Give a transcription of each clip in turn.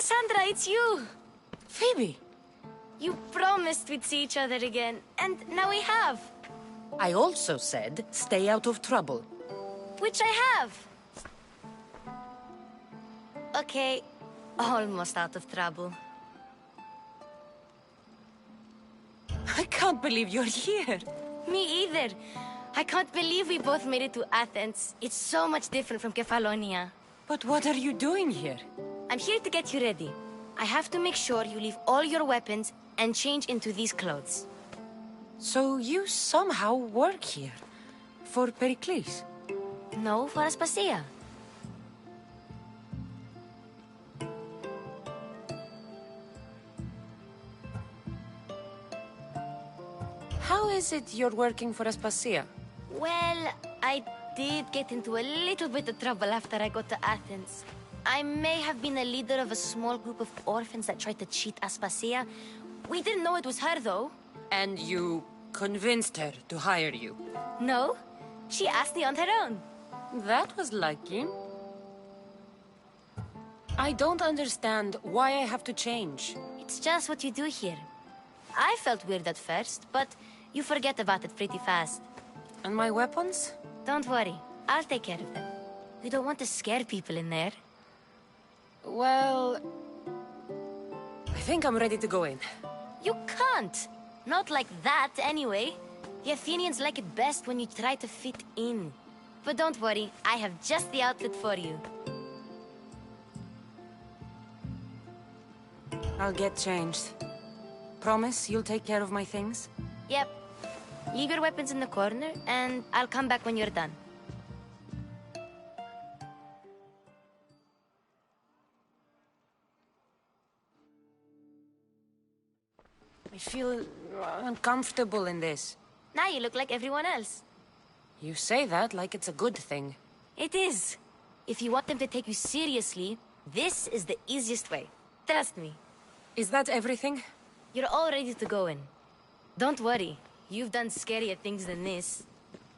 Cassandra, it's you! Phoebe! You promised we'd see each other again, and now we have. I also said, stay out of trouble. Which I have. Okay, almost out of trouble. I can't believe you're here. Me either. I can't believe we both made it to Athens. It's so much different from Kefalonia. But what are you doing here? I'm here to get you ready. I have to make sure you leave all your weapons and change into these clothes. So you somehow work here? For Pericles? No, for Aspasia. How is it you're working for Aspasia? Well, I did get into a little bit of trouble after I got to Athens. I may have been a leader of a small group of orphans that tried to cheat Aspasia. We didn't know it was her, though. And you convinced her to hire you? No, she asked me on her own. That was lucky. I don't understand why I have to change. It's just what you do here. I felt weird at first, but you forget about it pretty fast. And my weapons? Don't worry, I'll take care of them. We don't want to scare people in there. Well, I think I'm ready to go in. You can't. Not like that, anyway. The Athenians like it best when you try to fit in. But don't worry, I have just the outfit for you. I'll get changed. Promise you'll take care of my things? Yep. Leave your weapons in the corner, and I'll come back when you're done. I feel uncomfortable in this. Now you look like everyone else. You say that like it's a good thing. It is. If you want them to take you seriously, this is the easiest way. Trust me. Is that everything? You're all ready to go in. Don't worry. You've done scarier things than this.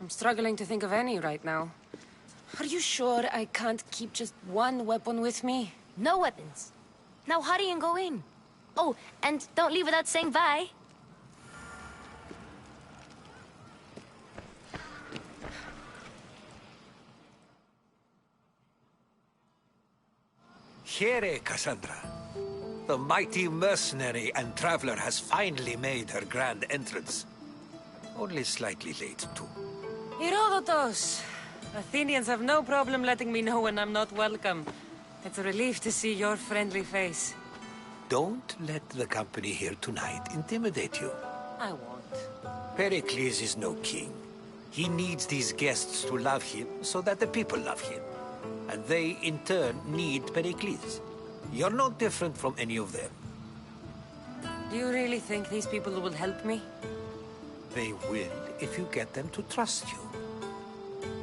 I'm struggling to think of any right now. Are you sure I can't keep just one weapon with me? No weapons. Now hurry and go in. Oh, and don't leave without saying bye. Here, Cassandra. The mighty mercenary and traveler has finally made her grand entrance. Only slightly late, too. Herodotus! Athenians have no problem letting me know when I'm not welcome. It's a relief to see your friendly face. Don't let the company here tonight intimidate you. I won't. Pericles is no king. He needs these guests to love him so that the people love him. And they, in turn, need Pericles. You're no different from any of them. Do you really think these people will help me? They will if you get them to trust you.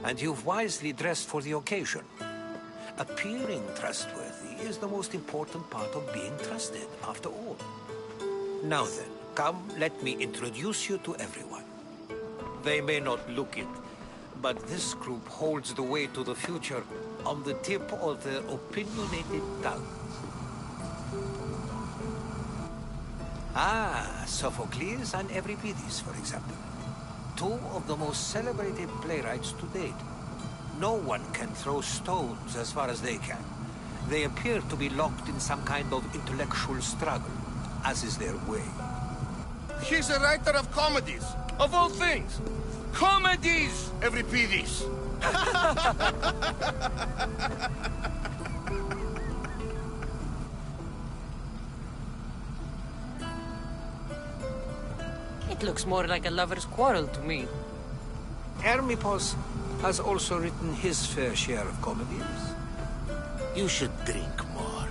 And you've wisely dressed for the occasion. Appearing trustworthy is the most important part of being trusted, after all. Now then, come, let me introduce you to everyone. They may not look it, but this group holds the way to the future on the tip of their opinionated tongue. Ah, Sophocles and Euripides, for example. Two of the most celebrated playwrights to date. No one can throw stones as far as they can. They appear to be locked in some kind of intellectual struggle, as is their way. He's a writer of comedies, of all things. Comedies, Euripides. It looks more like a lover's quarrel to me. Hermippos has also written his fair share of comedies. You should drink more.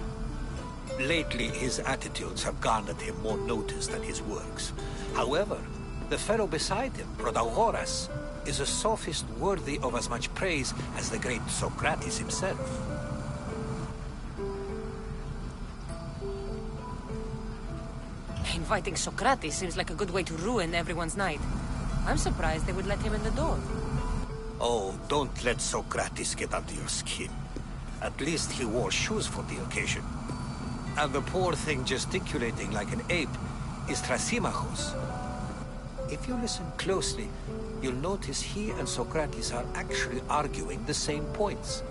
Lately, his attitudes have garnered him more notice than his works. However, the fellow beside him, Protagoras, is a sophist worthy of as much praise as the great Socrates himself. Inviting Socrates seems like a good way to ruin everyone's night. I'm surprised they would let him in the door. Oh, don't let Socrates get under your skin. At least he wore shoes for the occasion. And the poor thing gesticulating like an ape is Thrasymachos. If you listen closely, you'll notice he and Socrates are actually arguing the same points.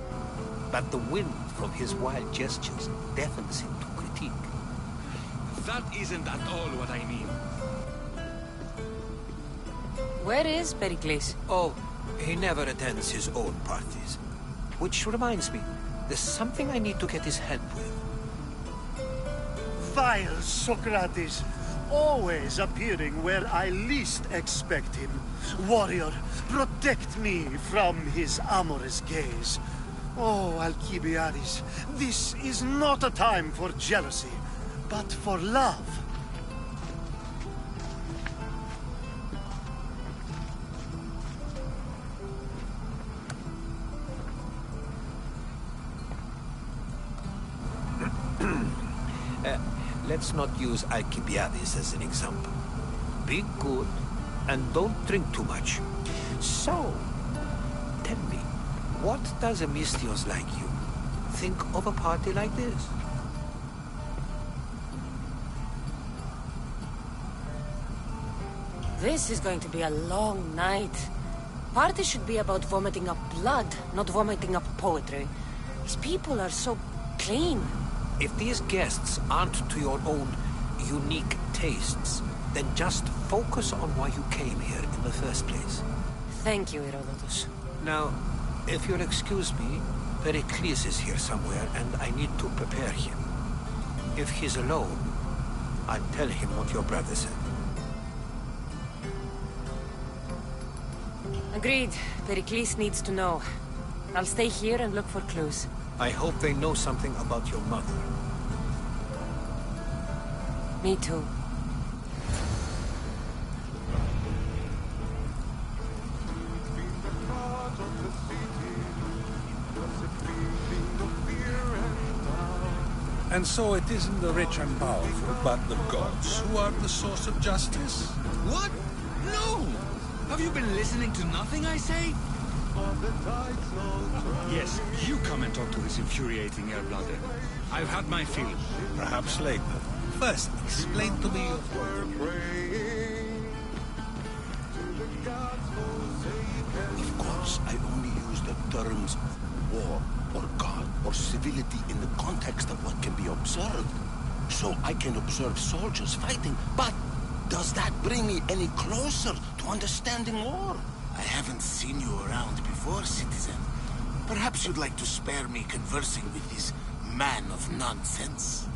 But the wind from his wild gestures deafens him to critique. That isn't at all what I mean. Where is Pericles? Oh, he never attends his own parties. Which reminds me, there's something I need to get his help with. Vile Socrates, always appearing where I least expect him. Warrior, protect me from his amorous gaze. Oh, Alcibiades, this is not a time for jealousy, but for love. Let's not use Alcibiades as an example. Be good, and don't drink too much. So, tell me, what does a Mystios like you think of a party like this? This is going to be a long night. Party should be about vomiting up blood, not vomiting up poetry. These people are so clean. If these guests aren't to your own unique tastes, then just focus on why you came here in the first place. Thank you, Herodotus. Now, if you'll excuse me, Pericles is here somewhere, and I need to prepare him. If he's alone, I'll tell him what your brother said. Agreed. Pericles needs to know. I'll stay here and look for clues. I hope they know something about your mother. Me too. And so it isn't the rich and powerful, but the gods who are the source of justice? What? No! Have you been listening to nothing I say? Yes, you come and talk to this infuriating air-blooder. I've had my fill. Perhaps later. First, explain to me... Of course, I only use the terms war, or god, or civility in the context of what can be observed. So I can observe soldiers fighting, but does that bring me any closer to understanding war? I haven't seen you around before, citizen. Perhaps you'd like to spare me conversing with this man of nonsense.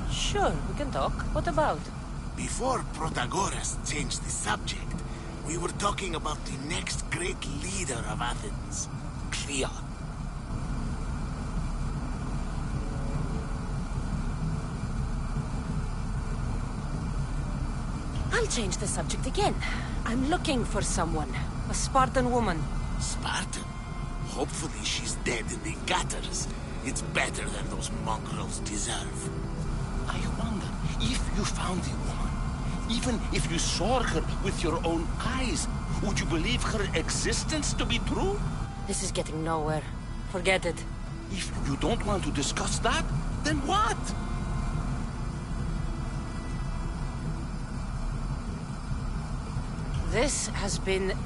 Sure, we can talk. What about? Before Protagoras changed the subject, we were talking about the next great leader of Athens, Cleon. I'll change the subject again. I'm looking for someone. A Spartan woman. Spartan? Hopefully she's dead in the gutters. It's better than those mongrels deserve. I wonder, if you found the woman, even if you saw her with your own eyes, would you believe her existence to be true? This is getting nowhere. Forget it. If you don't want to discuss that, then what? This has been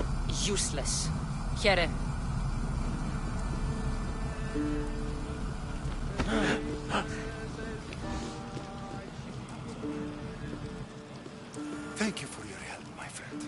useless. Here. Thank you for your help, my friend.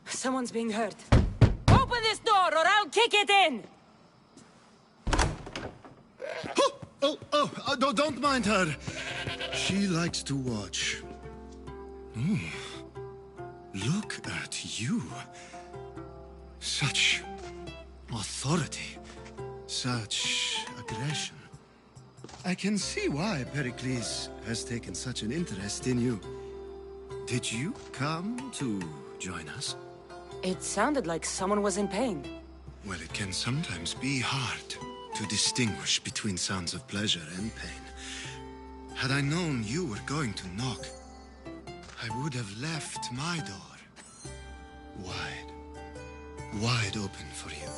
Someone's being hurt. Open this door or I'll kick it in! Don't mind her. She likes to watch. Look at you. Such authority. Such aggression. I can see why Pericles has taken such an interest in you. Did you come to join us? It sounded like someone was in pain. Well, it can sometimes be hard to distinguish between sounds of pleasure and pain. Had I known you were going to knock, I would have left my door wide open for you.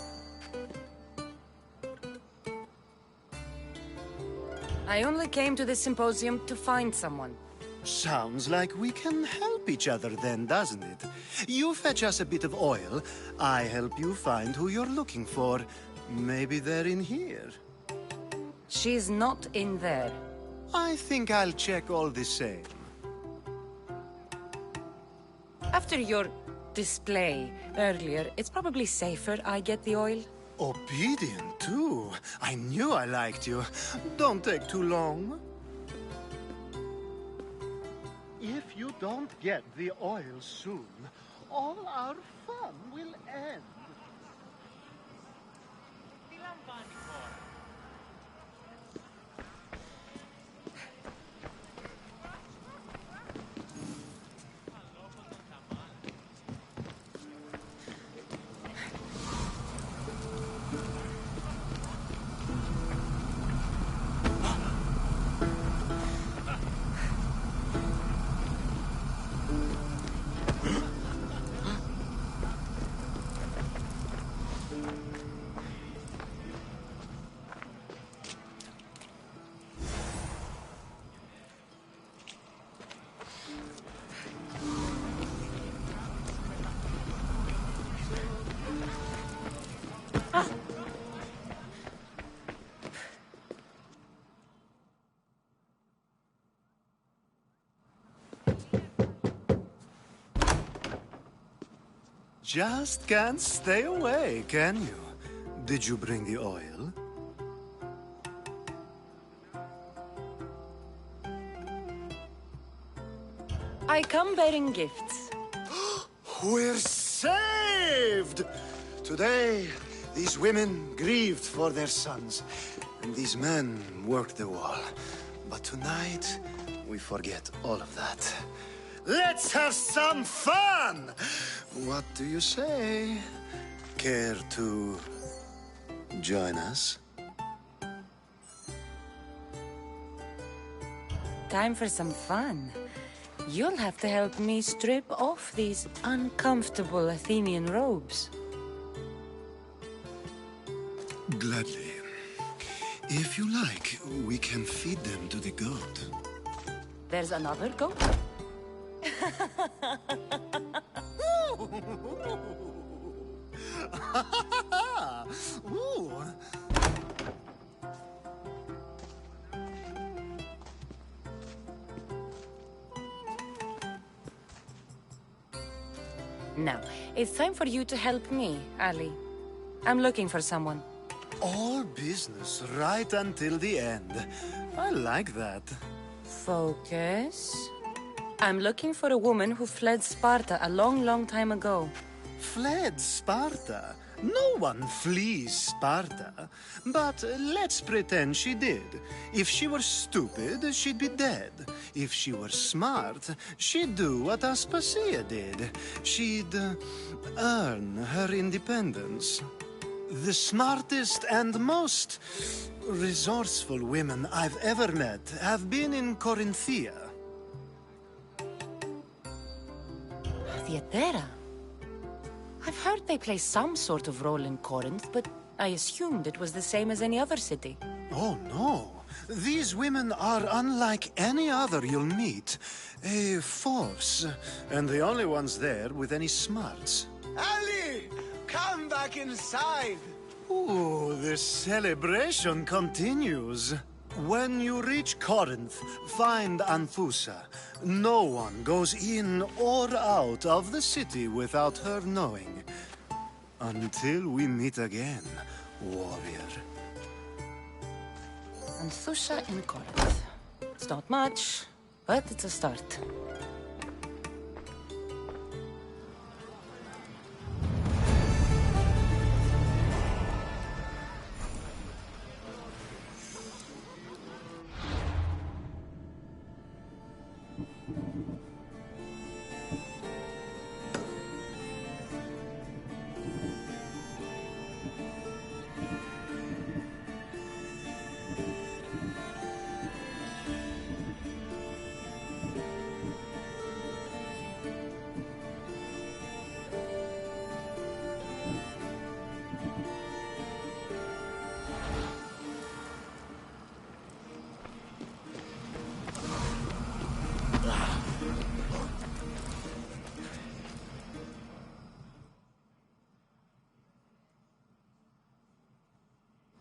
I only came to this symposium to find someone. Sounds like we can help each other then, doesn't it? You fetch us a bit of oil, I help you find who you're looking for. Maybe they're in here. She's not in there. I think I'll check all the same. After your display earlier, it's probably safer I get the oil. Obedient, too. I knew I liked you. Don't take too long. If you don't get the oil soon, all our fun will end. Just can't stay away, can you? Did you bring the oil? I come bearing gifts. We're saved! Today, these women grieved for their sons, and these men worked the wall. But tonight, we forget all of that. Let's have some fun! What do you say? Care to join us? Time for some fun. You'll have to help me strip off these uncomfortable Athenian robes. Gladly. If you like, we can feed them to the goat. There's another goat? Ooh. Now, it's time for you to help me, Ali. I'm looking for someone. All business right until the end. I like that. Focus. I'm looking for a woman who fled Sparta a long, long time ago. Fled Sparta? No one flees Sparta. But let's pretend she did. If she were stupid, she'd be dead. If she were smart, she'd do what Aspasia did. She'd earn her independence. The smartest and most resourceful women I've ever met have been in Corinthia. Theatera? I've heard they play some sort of role in Corinth, but I assumed it was the same as any other city. Oh, no. These women are unlike any other you'll meet. A force, and the only ones there with any smarts. Ali! Come back inside! Ooh, the celebration continues. When you reach Corinth, find Anthusa. No one goes in or out of the city without her knowing. Until we meet again, warrior. Anthusa in Corinth. It's not much, But it's a start.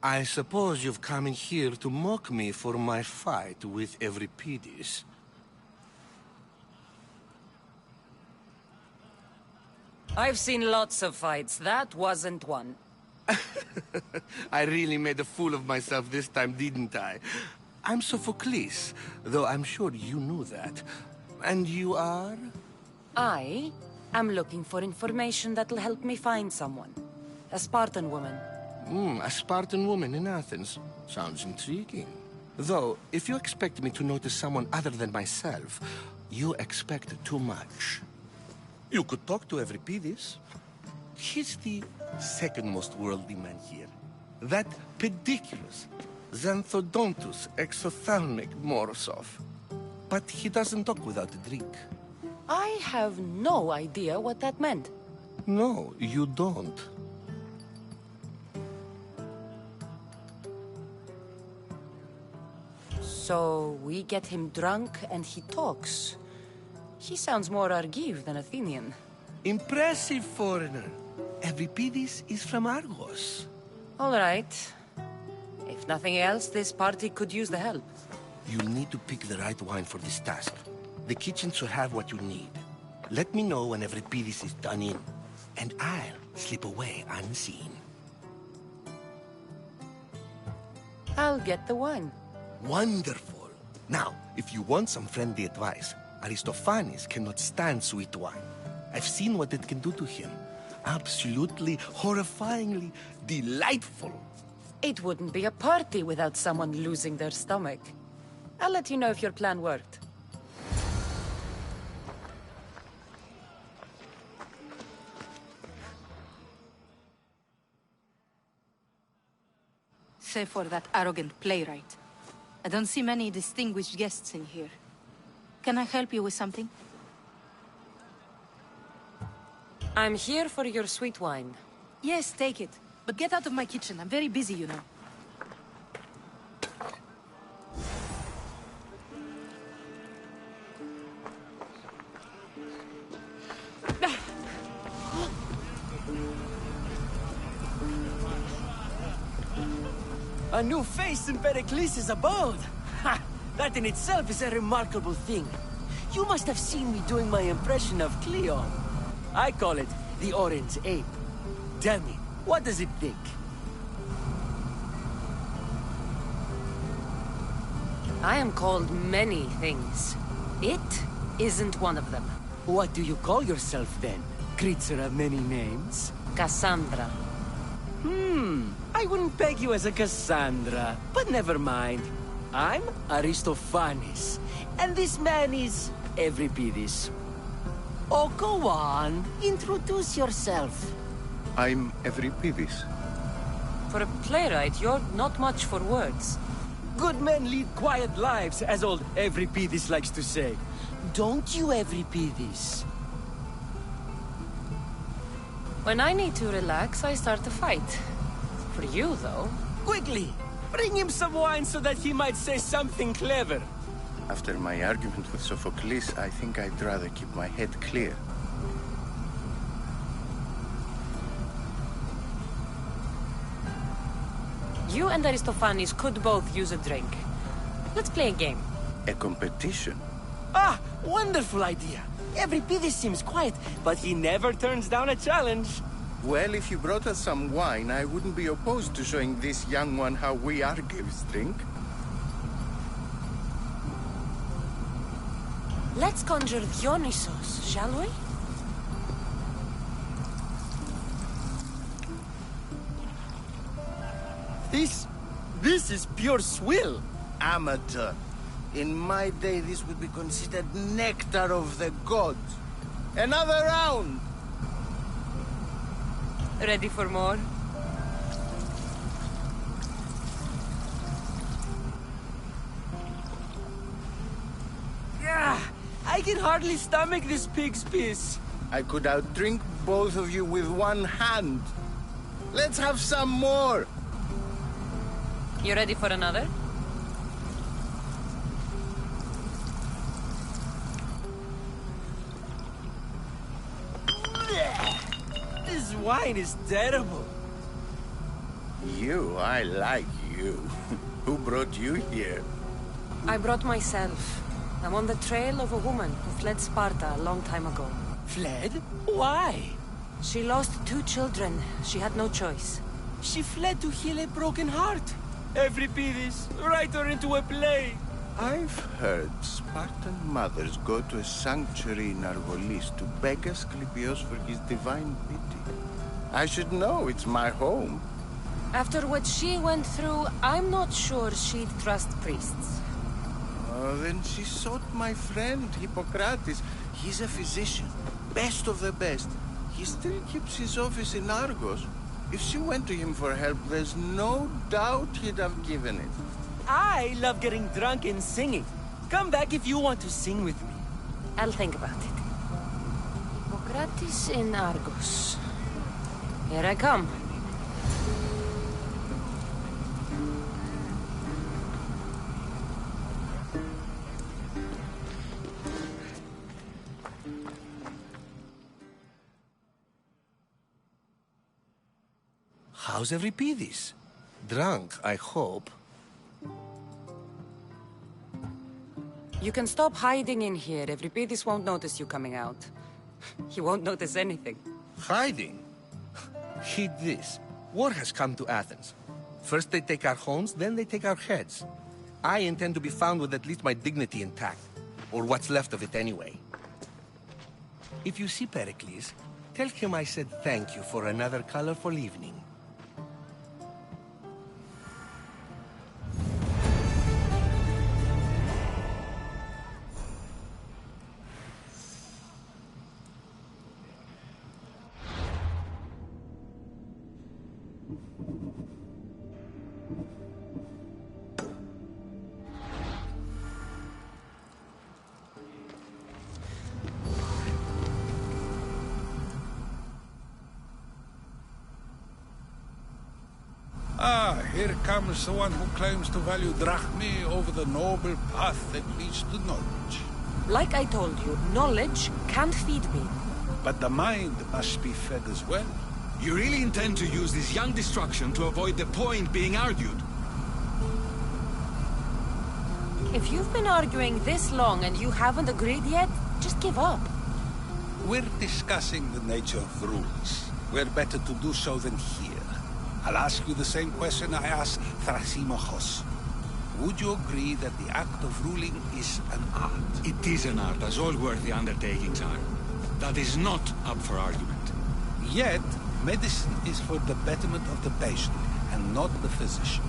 I suppose you've come in here to mock me for my fight with Euripides. I've seen lots of fights. That wasn't one. I really made a fool of myself this time, didn't I? I'm Sophocles, though I'm sure you knew that. And you are? I am looking for information that'll help me find someone. A Spartan woman. A Spartan woman in Athens. Sounds intriguing. Though, if you expect me to notice someone other than myself, you expect too much. You could talk to Euripides. He's the second most worldly man here. That pediculous, xanthodontus exophthalmic Morosov. But he doesn't talk without a drink. I have no idea what that meant. No, you don't. So we get him drunk and he talks. He sounds more Argive than Athenian. Impressive, foreigner. Euripides is from Argos. All right. If nothing else, this party could use the help. You'll need to pick the right wine for this task. The kitchen should have what you need. Let me know when Euripides is done in, and I'll slip away unseen. I'll get the wine. Wonderful. Now, if you want some friendly advice, Aristophanes cannot stand sweet wine. I've seen what it can do to him. Absolutely, horrifyingly delightful. It wouldn't be a party without someone losing their stomach. I'll let you know if your plan worked. Save for that arrogant playwright. I don't see many distinguished guests in here. Can I help you with something? I'm here for your sweet wine. Yes, take it. But get out of my kitchen. I'm very busy, you know. A new face in Pericles' abode! Ha! That in itself is a remarkable thing. You must have seen me doing my impression of Cleo. I call it the Orange Ape. Tell me, what does it think? I am called many things. It isn't one of them. What do you call yourself then? Creature of many names? Cassandra. I wouldn't peg you as a Cassandra, but never mind. I'm Aristophanes, and this man is Euripides. Oh, go on. Introduce yourself. I'm Euripides. For a playwright, you're not much for words. Good men lead quiet lives, as old Euripides likes to say. Don't you, Euripides? When I need to relax, I start a fight. For you, though... Quickly! Bring him some wine so that he might say something clever. After my argument with Sophocles, I think I'd rather keep my head clear. You and Aristophanes could both use a drink. Let's play a game. A competition? Ah, wonderful idea. Euripides seems quiet, but he never turns down a challenge. Well, if you brought us some wine, I wouldn't be opposed to showing this young one how we Argives drink. Let's conjure Dionysos, shall we? This is pure swill. Amateur. In my day, this would be considered nectar of the gods. Another round! Ready for more? Yeah, I can hardly stomach this pig's piss. I could outdrink both of you with one hand. Let's have some more! You ready for another? This wine is terrible. I like you. Who brought you here? I brought myself. I'm on the trail of a woman who fled Sparta a long time ago. Fled? Why? She lost 2 children. She had no choice. She fled to heal a broken heart. Euripides, write her into a play. I've heard Spartan mothers go to a sanctuary in Argolis to beg Asclepios for his divine pity. I should know, it's my home. After what she went through, I'm not sure she'd trust priests. Oh, then she sought my friend, Hippocrates. He's a physician, best of the best. He still keeps his office in Argos. If she went to him for help, there's no doubt he'd have given it. I love getting drunk and singing. Come back if you want to sing with me. I'll think about it. Hippocrates in Argos. Here I come. How's Euripides? Drunk, I hope. You can stop hiding in here. Euripides won't notice you coming out. He won't notice anything. Hiding? Heed this. War has come to Athens. First they take our homes, then they take our heads. I intend to be found with at least my dignity intact. Or what's left of it anyway. If you see Pericles, tell him I said thank you for another colorful evening. Ah, here comes the one who claims to value drachmae over the noble path that leads to knowledge. Like I told you, knowledge can't feed me. But the mind must be fed as well. You really intend to use this young destruction to avoid the point being argued? If you've been arguing this long and you haven't agreed yet, just give up. We're discussing the nature of rules. We're better to do so than here. I'll ask you the same question I asked Thrasymachos. Would you agree that the act of ruling is an art? It is an art, as all worthy undertakings are. That is not up for argument. Yet, medicine is for the betterment of the patient, and not the physician.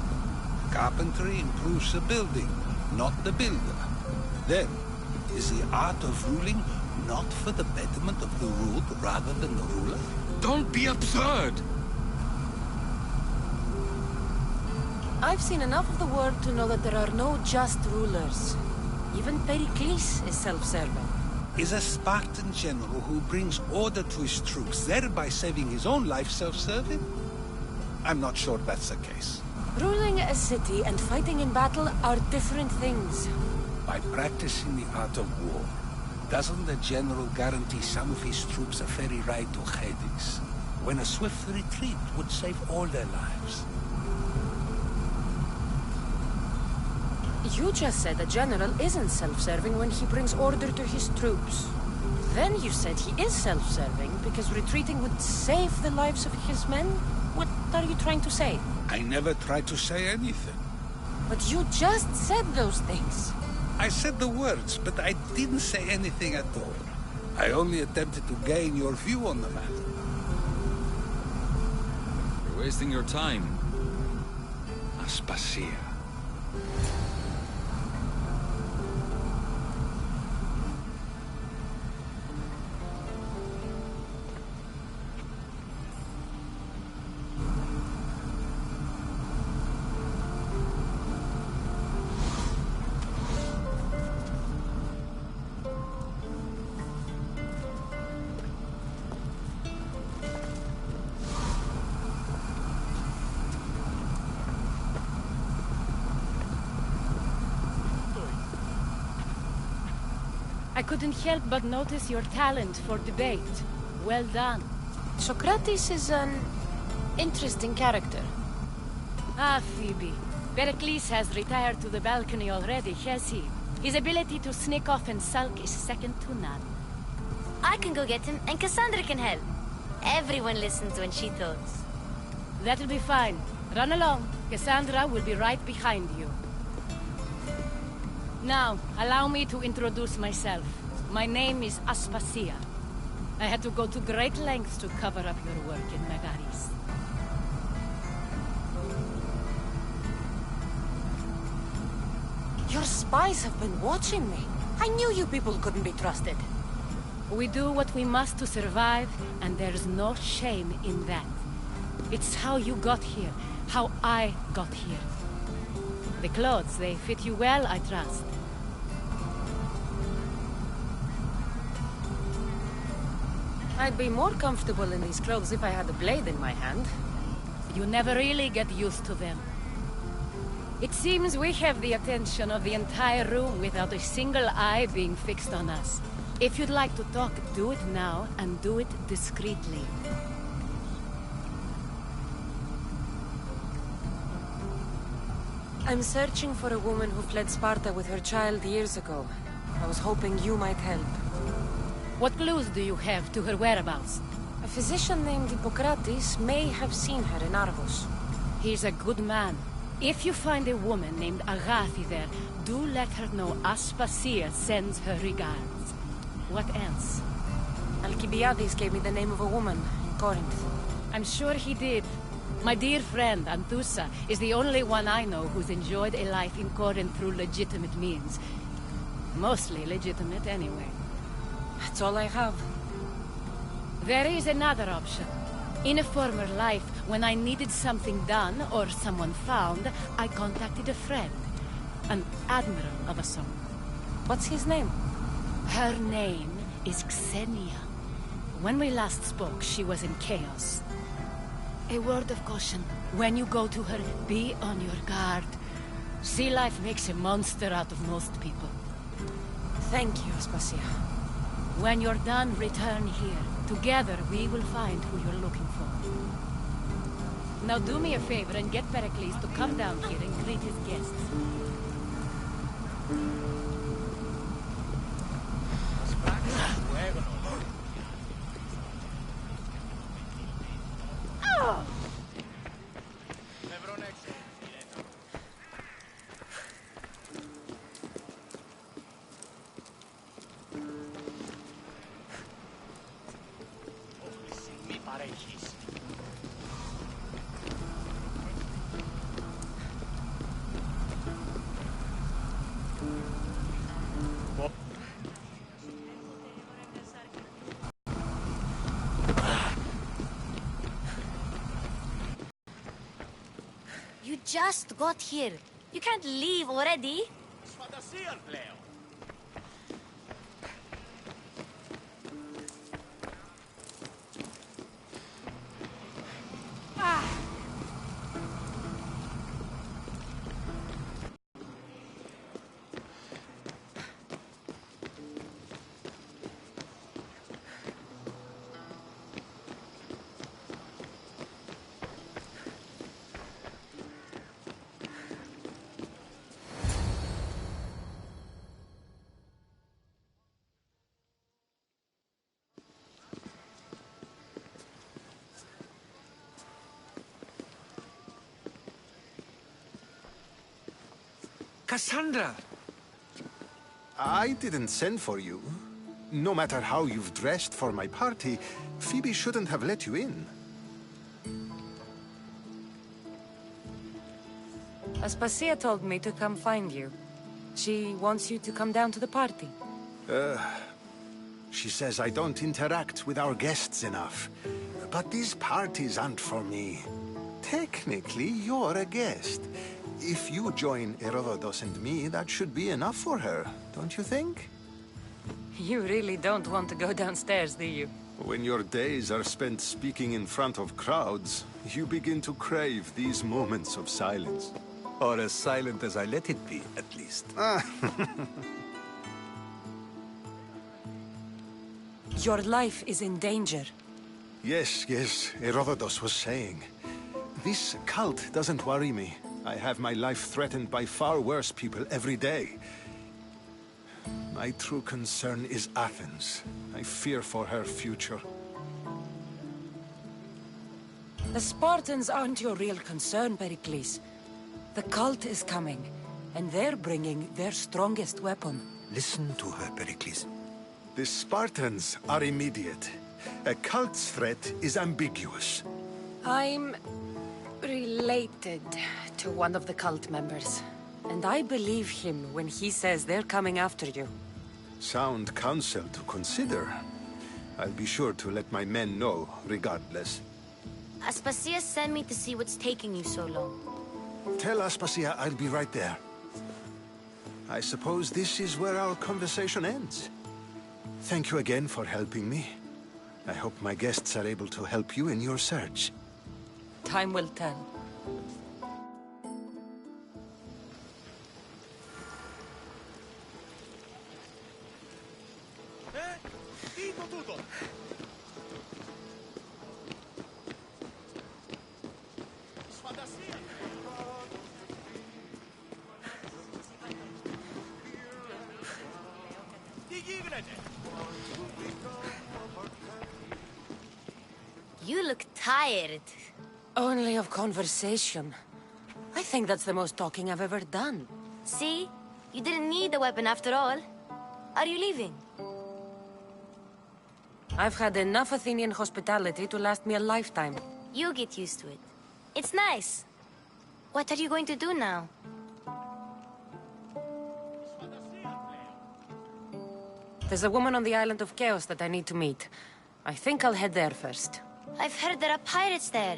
Carpentry improves the building, not the builder. Then, is the art of ruling not for the betterment of the ruled rather than the ruler? Don't be absurd! I've seen enough of the world to know that there are no just rulers. Even Pericles is self-serving. Is a Spartan general who brings order to his troops, thereby saving his own life, self-serving? I'm not sure that's the case. Ruling a city and fighting in battle are different things. By practicing the art of war, doesn't the general guarantee some of his troops a ferry ride to Hades, when a swift retreat would save all their lives? You just said a general isn't self-serving when he brings order to his troops. Then you said he is self-serving because retreating would save the lives of his men? What are you trying to say? I never tried to say anything. But you just said those things. I said the words, but I didn't say anything at all. I only attempted to gain your view on the matter. You're wasting your time. Aspasia. I couldn't help but notice your talent for debate. Well done. Socrates is an interesting character. Ah, Phoebe. Pericles has retired to the balcony already, has he? His ability to sneak off and sulk is second to none. I can go get him, and Cassandra can help. Everyone listens when she talks. That'll be fine. Run along. Cassandra will be right behind you. Now, allow me to introduce myself. My name is Aspasia. I had to go to great lengths to cover up your work in Megaris. Your spies have been watching me. I knew you people couldn't be trusted. We do what we must to survive, and there's no shame in that. It's how you got here, how I got here. The clothes, they fit you well, I trust. I'd be more comfortable in these clothes if I had a blade in my hand. You never really get used to them. It seems we have the attention of the entire room without a single eye being fixed on us. If you'd like to talk, do it now, and do it discreetly. I'm searching for a woman who fled Sparta with her child years ago. I was hoping you might help. What clues do you have to her whereabouts? A physician named Hippocrates may have seen her in Argos. He's a good man. If you find a woman named Agathi there, do let her know Aspasia sends her regards. What else? Alcibiades gave me the name of a woman in Corinth. I'm sure he did. My dear friend, Anthusa, is the only one I know who's enjoyed a life in Corinth through legitimate means. Mostly legitimate, anyway. That's all I have. There is another option. In a former life, when I needed something done or someone found, I contacted a friend. An admiral of a sort. What's his name? Her name is Xenia. When we last spoke, she was in chaos. A word of caution. When you go to her, be on your guard. Sea life makes a monster out of most people. Thank you, Aspasia. When you're done, return here. Together, we will find who you're looking for. Now do me a favor and get Pericles to come down here and greet his guests. You just got here. You can't leave already. Cassandra! I didn't send for you. No matter how you've dressed for my party, Phoebe shouldn't have let you in. Aspasia told me to come find you. She wants you to come down to the party. She says I don't interact with our guests enough. But these parties aren't for me. Technically, you're a guest. If you join Herodotus and me, that should be enough for her, don't you think? You really don't want to go downstairs, do you? When your days are spent speaking in front of crowds, you begin to crave these moments of silence. Or as silent as I let it be, at least. Your life is in danger. Yes, Herodotus was saying. This cult doesn't worry me. I have my life threatened by far worse people every day. My true concern is Athens. I fear for her future. The Spartans aren't your real concern, Pericles. The cult is coming, and they're bringing their strongest weapon. Listen to her, Pericles. The Spartans are immediate. A cult's threat is ambiguous. I'm related to one of the cult members, and I believe him when he says they're coming after you. Sound counsel to consider. I'll be sure to let my men know, regardless. Aspasia sent me to see what's taking you so long. Tell Aspasia I'll be right there. I suppose this is where our conversation ends. Thank you again for helping me. I hope my guests are able to help you in your search. Time will tell. You look tired. Only of conversation. I think that's the most talking I've ever done. See? You didn't need a weapon after all. Are you leaving? I've had enough Athenian hospitality to last me a lifetime. You get used to it. It's nice. What are you going to do now? There's a woman on the island of Chaos that I need to meet. I think I'll head there first. I've heard there are pirates there.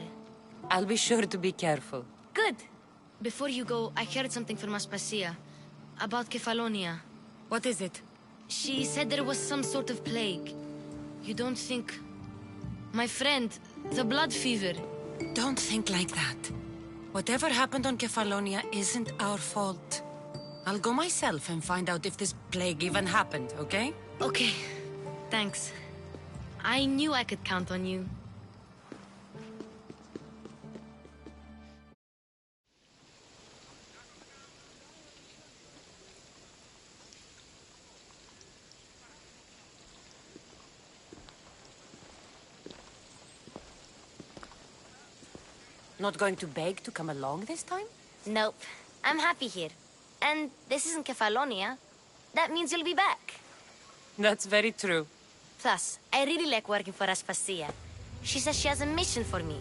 I'll be sure to be careful. Good. Before you go, I heard something from Aspasia. About Kefalonia. What is it? She said there was some sort of plague. You don't think... My friend, the blood fever. Don't think like that. Whatever happened on Kefalonia isn't our fault. I'll go myself and find out if this plague even happened, okay? Okay. Thanks. I knew I could count on you. Not going to beg to come along this time? Nope. I'm happy here. And this isn't Kefalonia. That means you'll be back. That's very true. Plus, I really like working for Aspasia. She says she has a mission for me.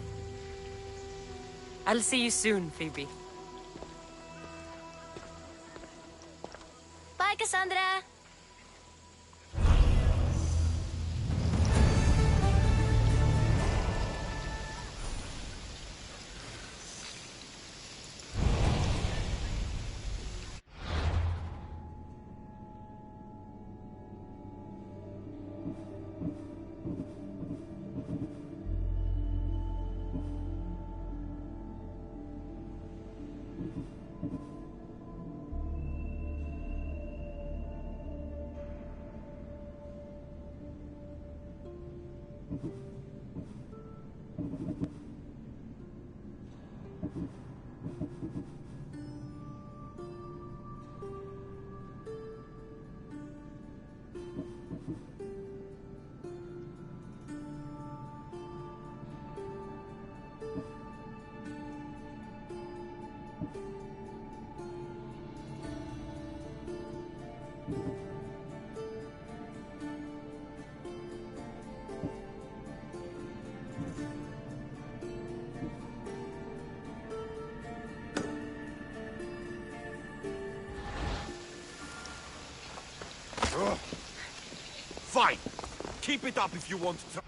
I'll see you soon, Phoebe. Bye, Cassandra! Fine. Keep it up if you want to.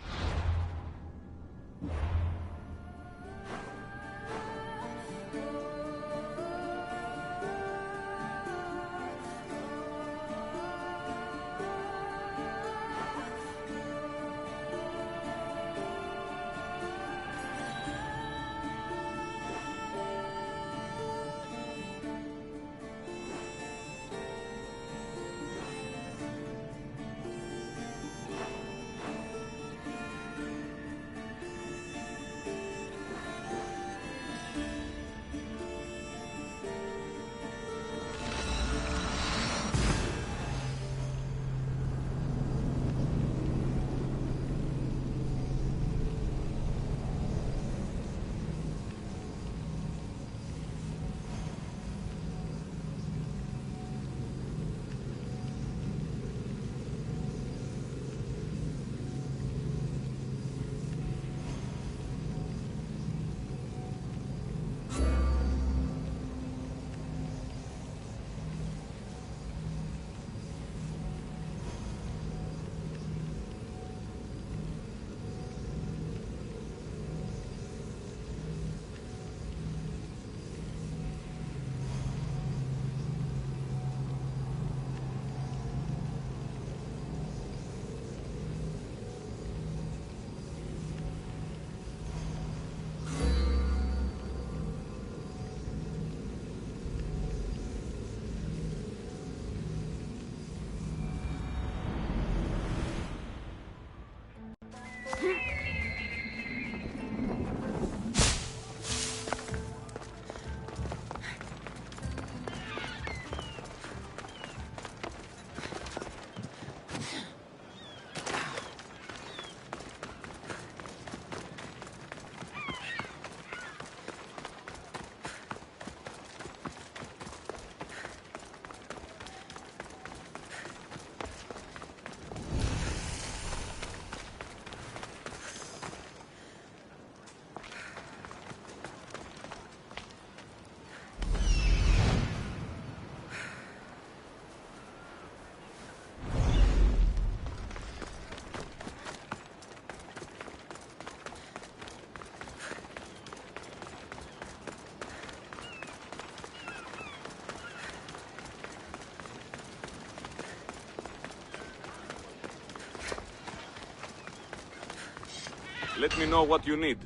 Let me know what you need.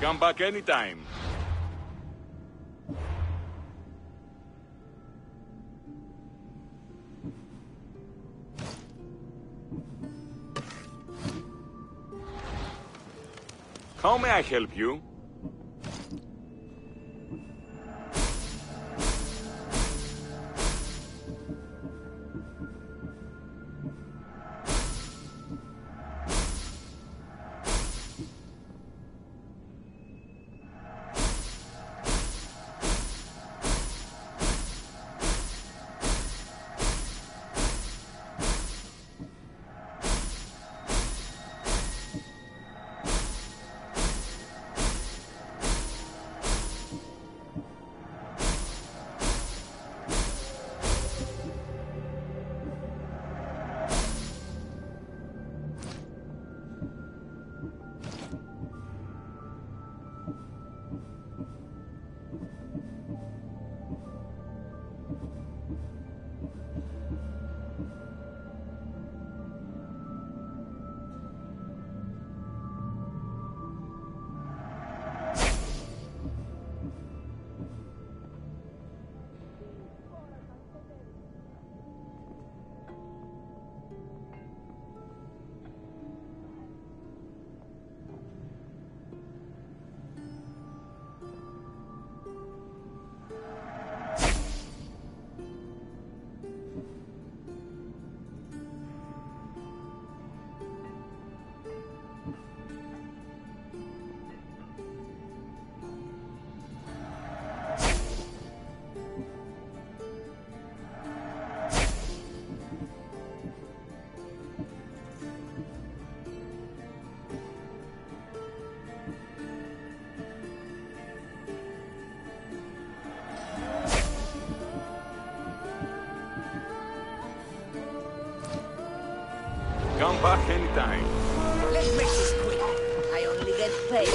Come back anytime. How may I help you? Come back anytime. Let's make this quick. I only get paid.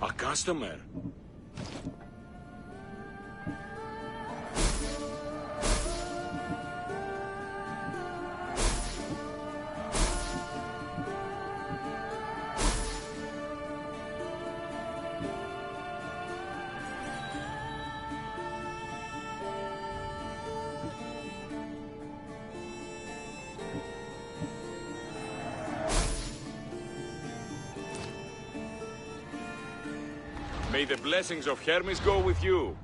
A customer. May the blessings of Hermes go with you.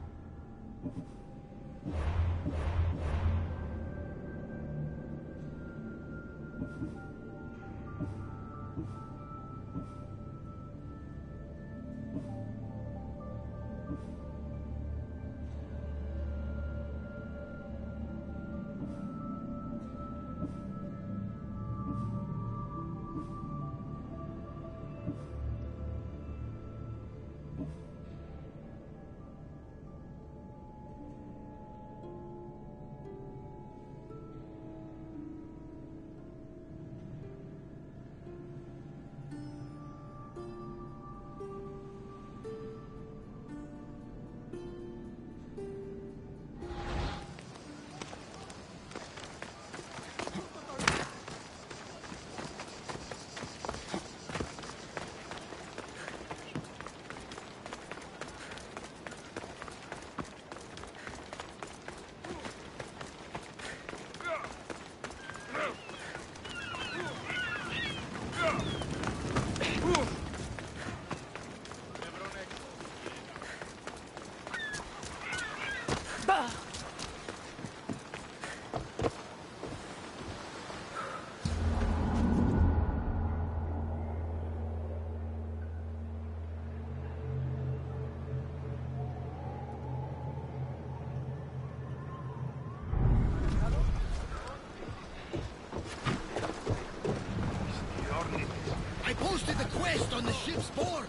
I posted the quest on the ship's board.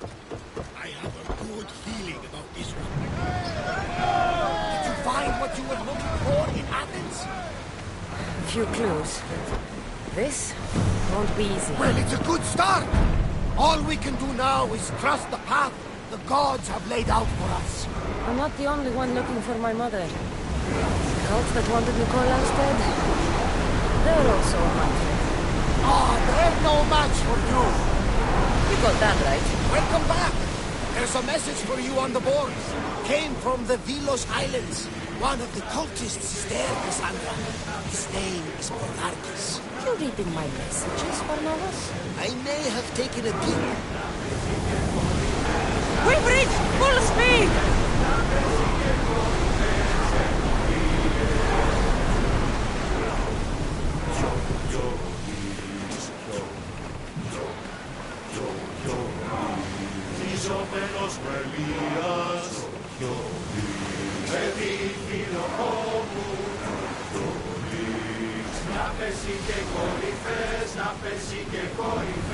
I have a good feeling about this one. Did you find what you were looking for in Athens? A few clues. This won't be easy. Well, it's a good start. All we can do now is trust the path the gods have laid out for us. I'm not the only one looking for my mother. The cult that wanted Nicola's dead, they're also on my trail. They're no match for you. You got that right. Welcome back. There's a message for you on the board. came from the Vilos Islands. One of the cultists is there, Cassandra. His name is Bernardus. You reading my messages, Barnabas? I may have taken a peek. We've reached full speed!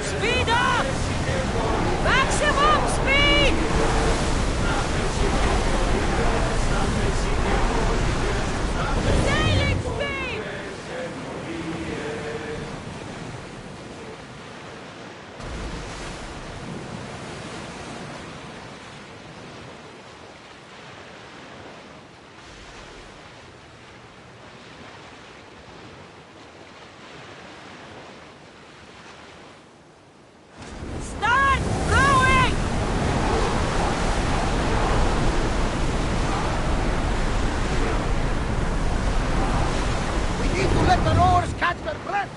Speed up! Maximum speed! Sailing speed! Start rowing! We need to let the rowers catch their breath.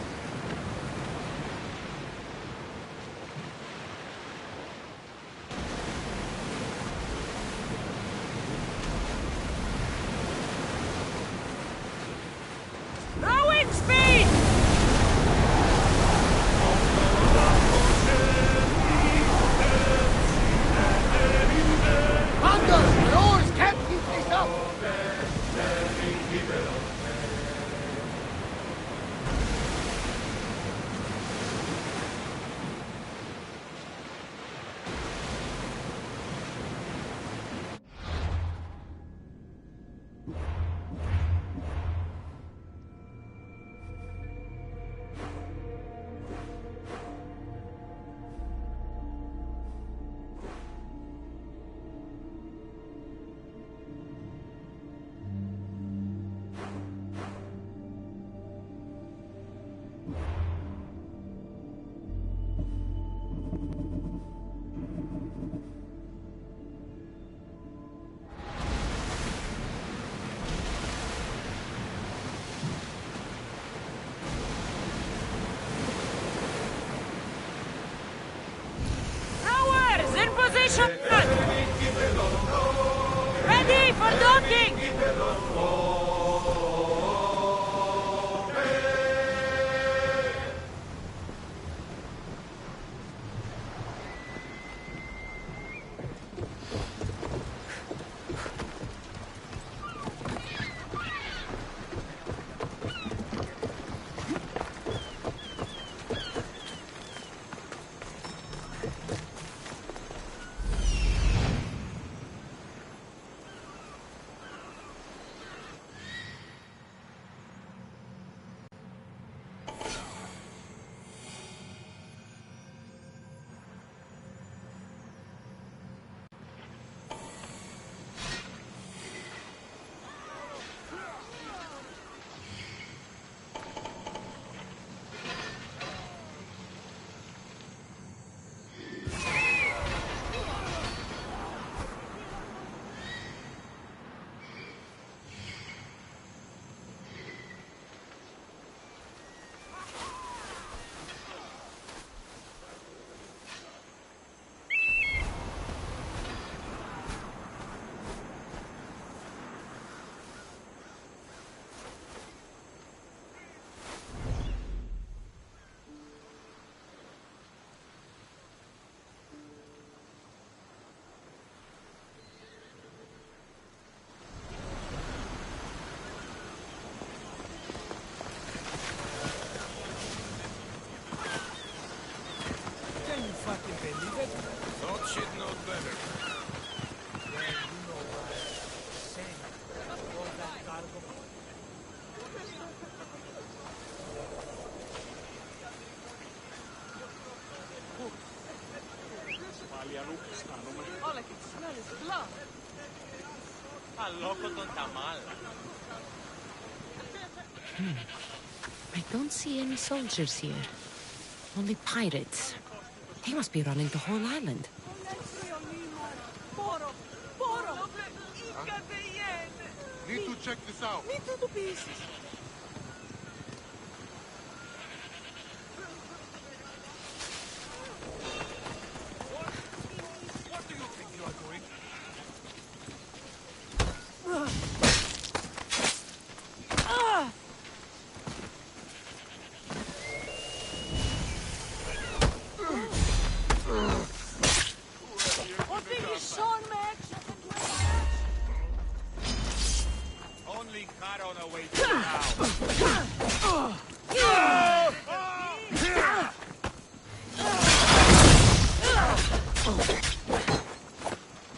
Rowing speed! Thunder! The rowers can't keep this up. Rowers in position! Ready for docking! Thought she'd know better. Πάλι αλλού αισθάνομαι. All I can smell is blood. Αλόκοτον τα μάλα. I don't see any soldiers here. Only pirates. They must be running the whole island. Need to check this out. Me to the pieces. What do you think you are doing? Only car on a way to now.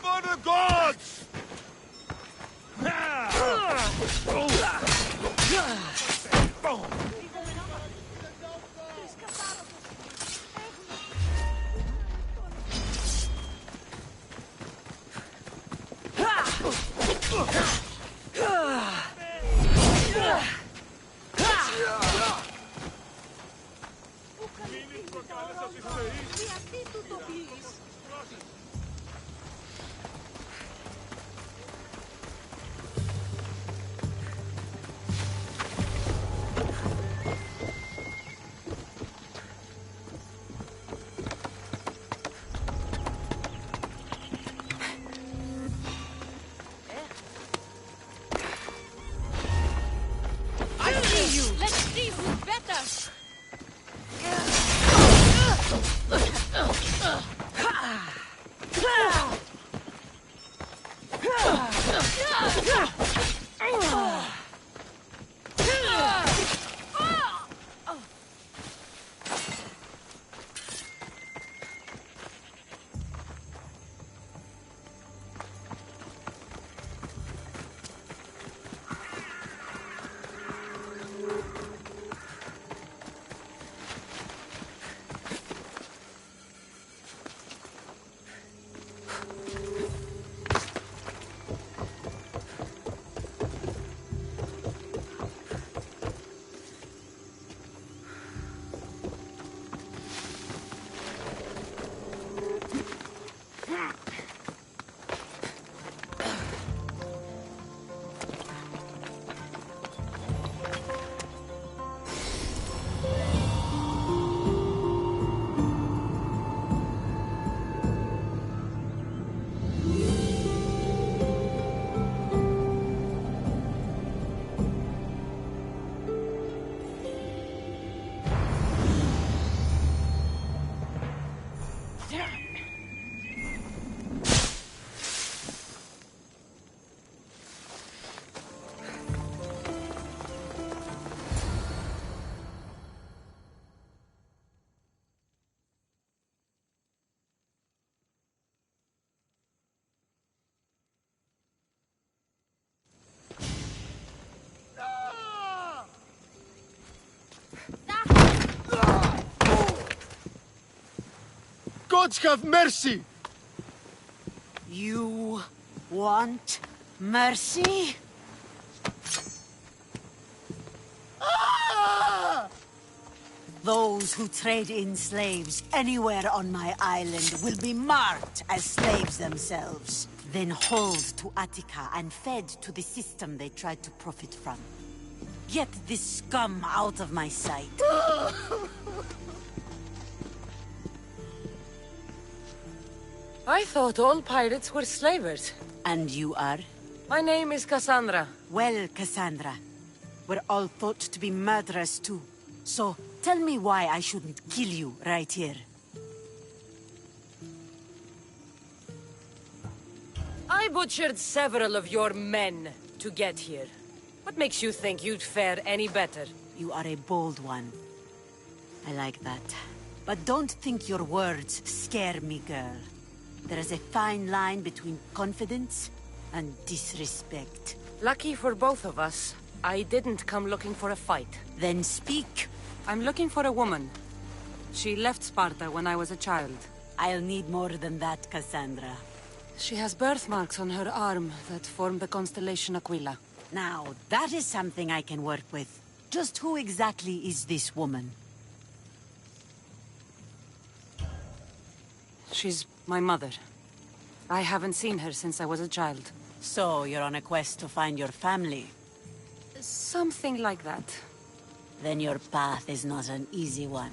For the gods! Let's see who's better! Gods have mercy! You want mercy? Those who trade in slaves anywhere on my island will be marked as slaves themselves, then hauled to Attica and fed to the system they tried to profit from. Get this scum out of my sight. I thought all pirates were slavers. And you are? My name is Cassandra. Well, Cassandra, we're all thought to be murderers too. So, tell me why I shouldn't kill you right here. I butchered several of your men to get here. What makes you think you'd fare any better? You are a bold one. I like that. But don't think your words scare me, girl. There is a fine line between confidence and disrespect. Lucky for both of us, I didn't come looking for a fight. Then speak. I'm looking for a woman. She left Sparta when I was a child. I'll need more than that, Cassandra. She has birthmarks on her arm that form the constellation Aquila. Now, that is something I can work with. Just who exactly is this woman? She's my mother. I haven't seen her since I was a child. So, you're on a quest to find your family? Something like that. Then your path is not an easy one.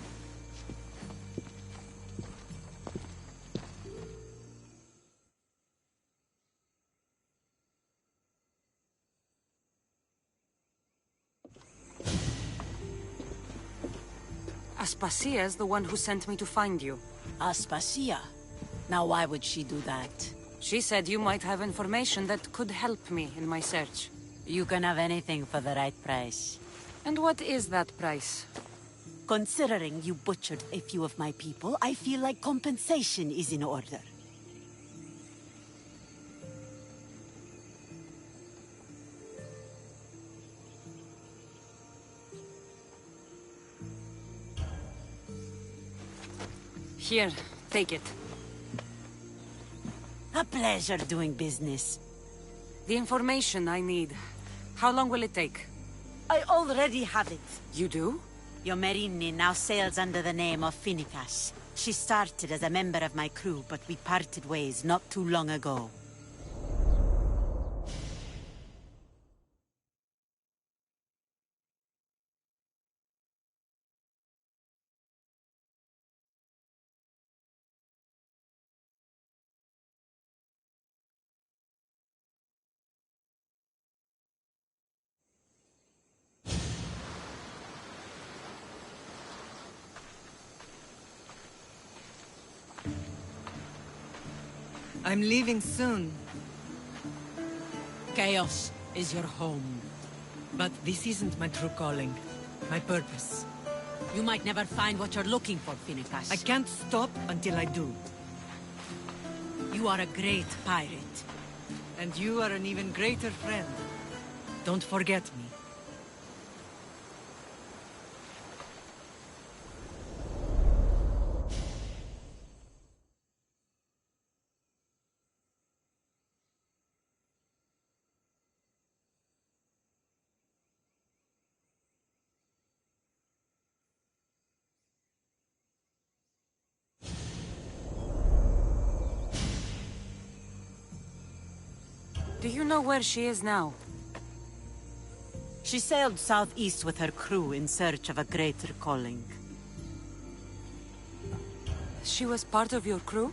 Aspasia's the one who sent me to find you. Aspasia? Now why would she do that? She said you might have information that could help me in my search. You can have anything for the right price. And what is that price? Considering you butchered a few of my people, I feel like compensation is in order. Here, take it. A pleasure doing business. The information I need. How long will it take? I already have it. You do? Yomerini now sails under the name of Finicas. She started as a member of my crew, but we parted ways not too long ago. I'm leaving soon. Chaos is your home. But this isn't my true calling. My purpose. You might never find what you're looking for, Finicas. I can't stop until I do. You are a great pirate. And you are an even greater friend. Don't forget me. Do you know where she is now? She sailed southeast with her crew in search of a greater calling. She was part of your crew?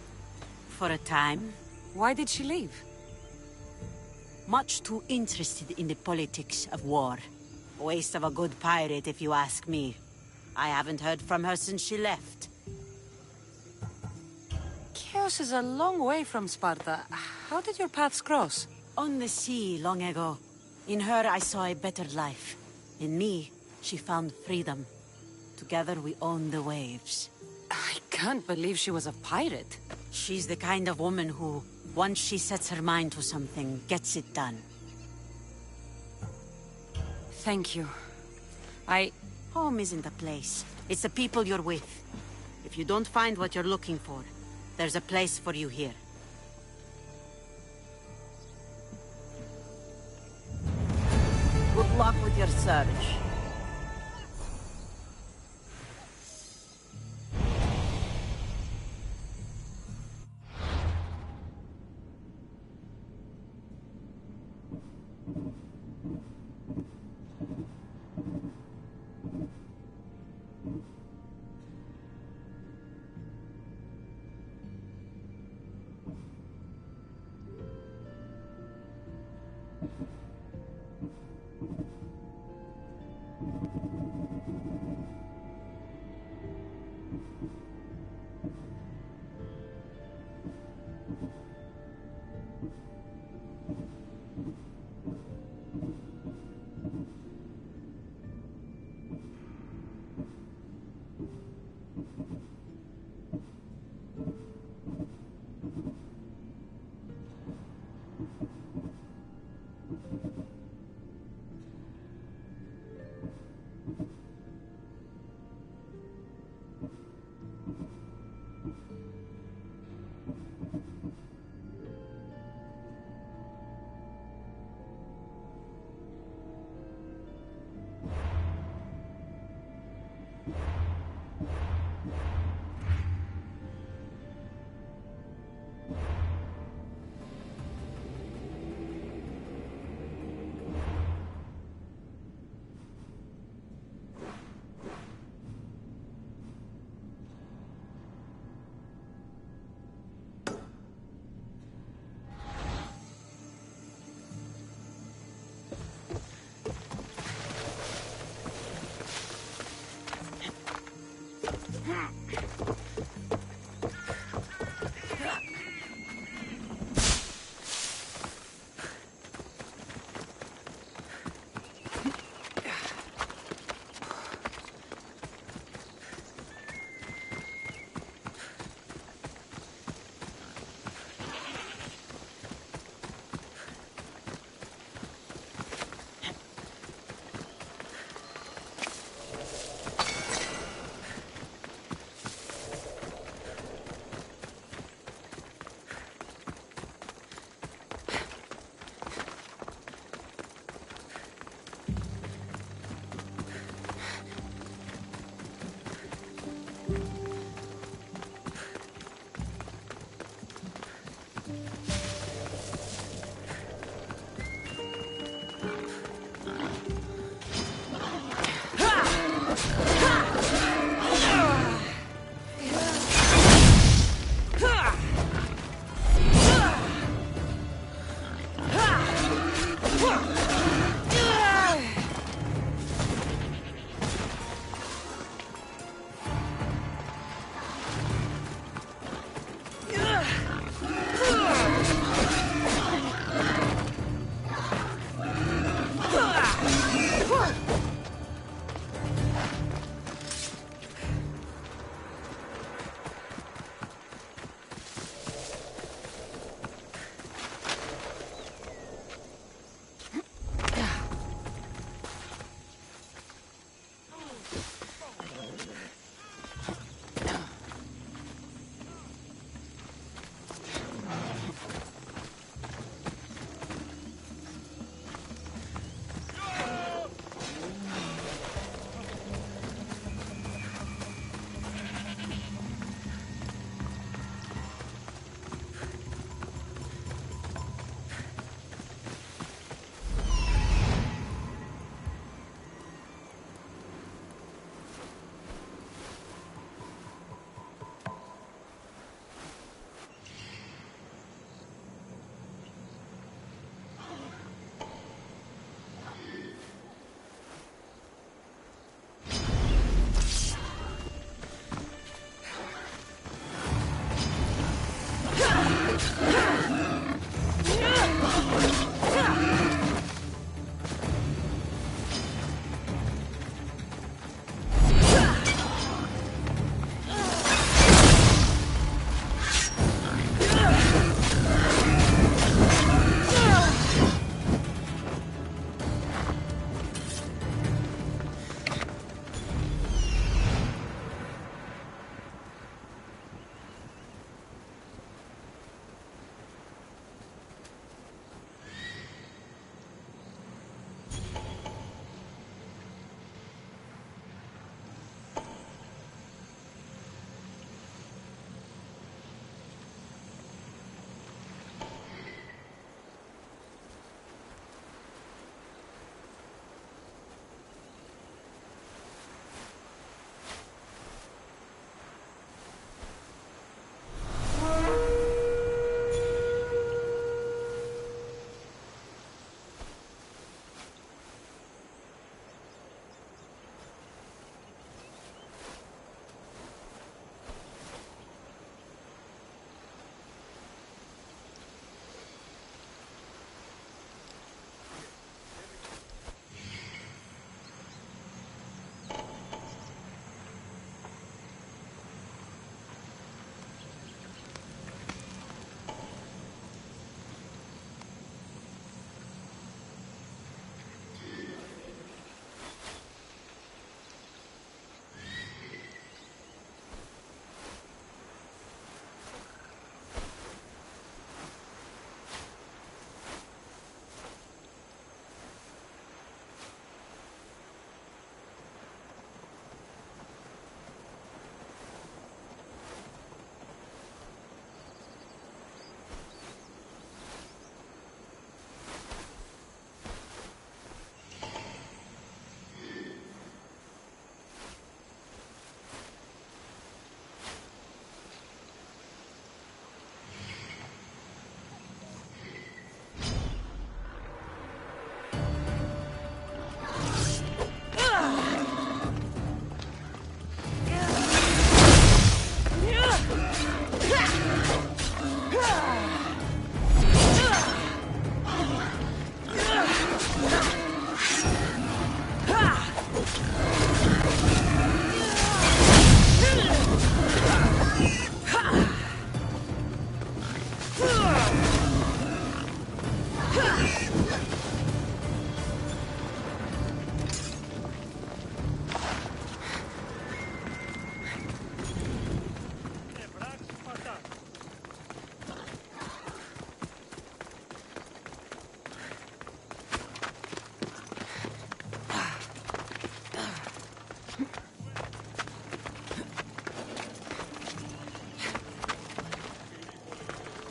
For a time. Why did she leave? Much too interested in the politics of war. A waste of a good pirate, if you ask me. I haven't heard from her since she left. Chaos is a long way from Sparta. How did your paths cross? On the sea, long ago. In her, I saw a better life. In me, she found freedom. Together, we own the waves. I can't believe she was a pirate. She's the kind of woman who, once she sets her mind to something, gets it done. Thank you. Home isn't a place. It's the people you're with. If you don't find what you're looking for, there's a place for you here. Good luck with your search.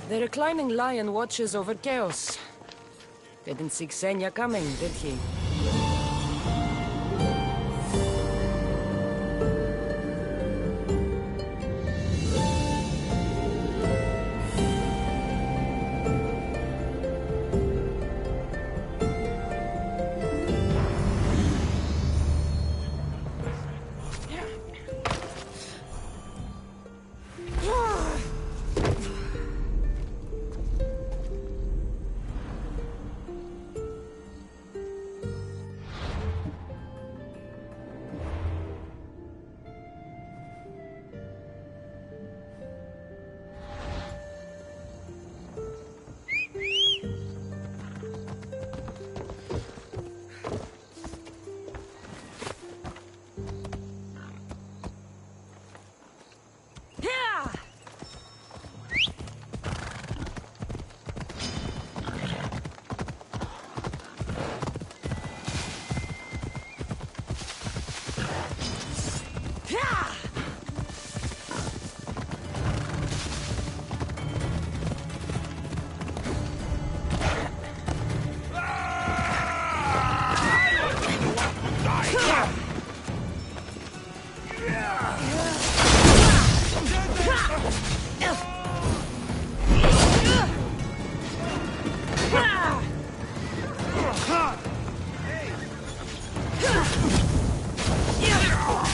The reclining lion watches over chaos. Didn't see Xenia coming, did he?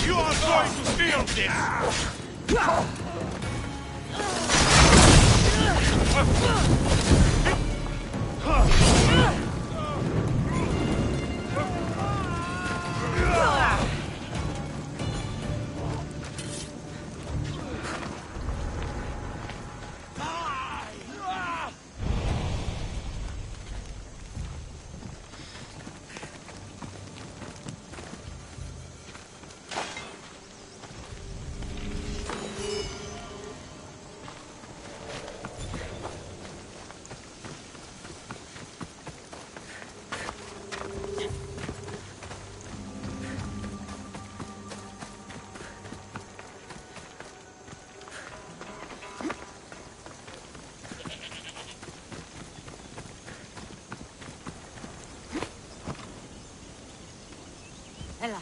You are going to feel this! Ella.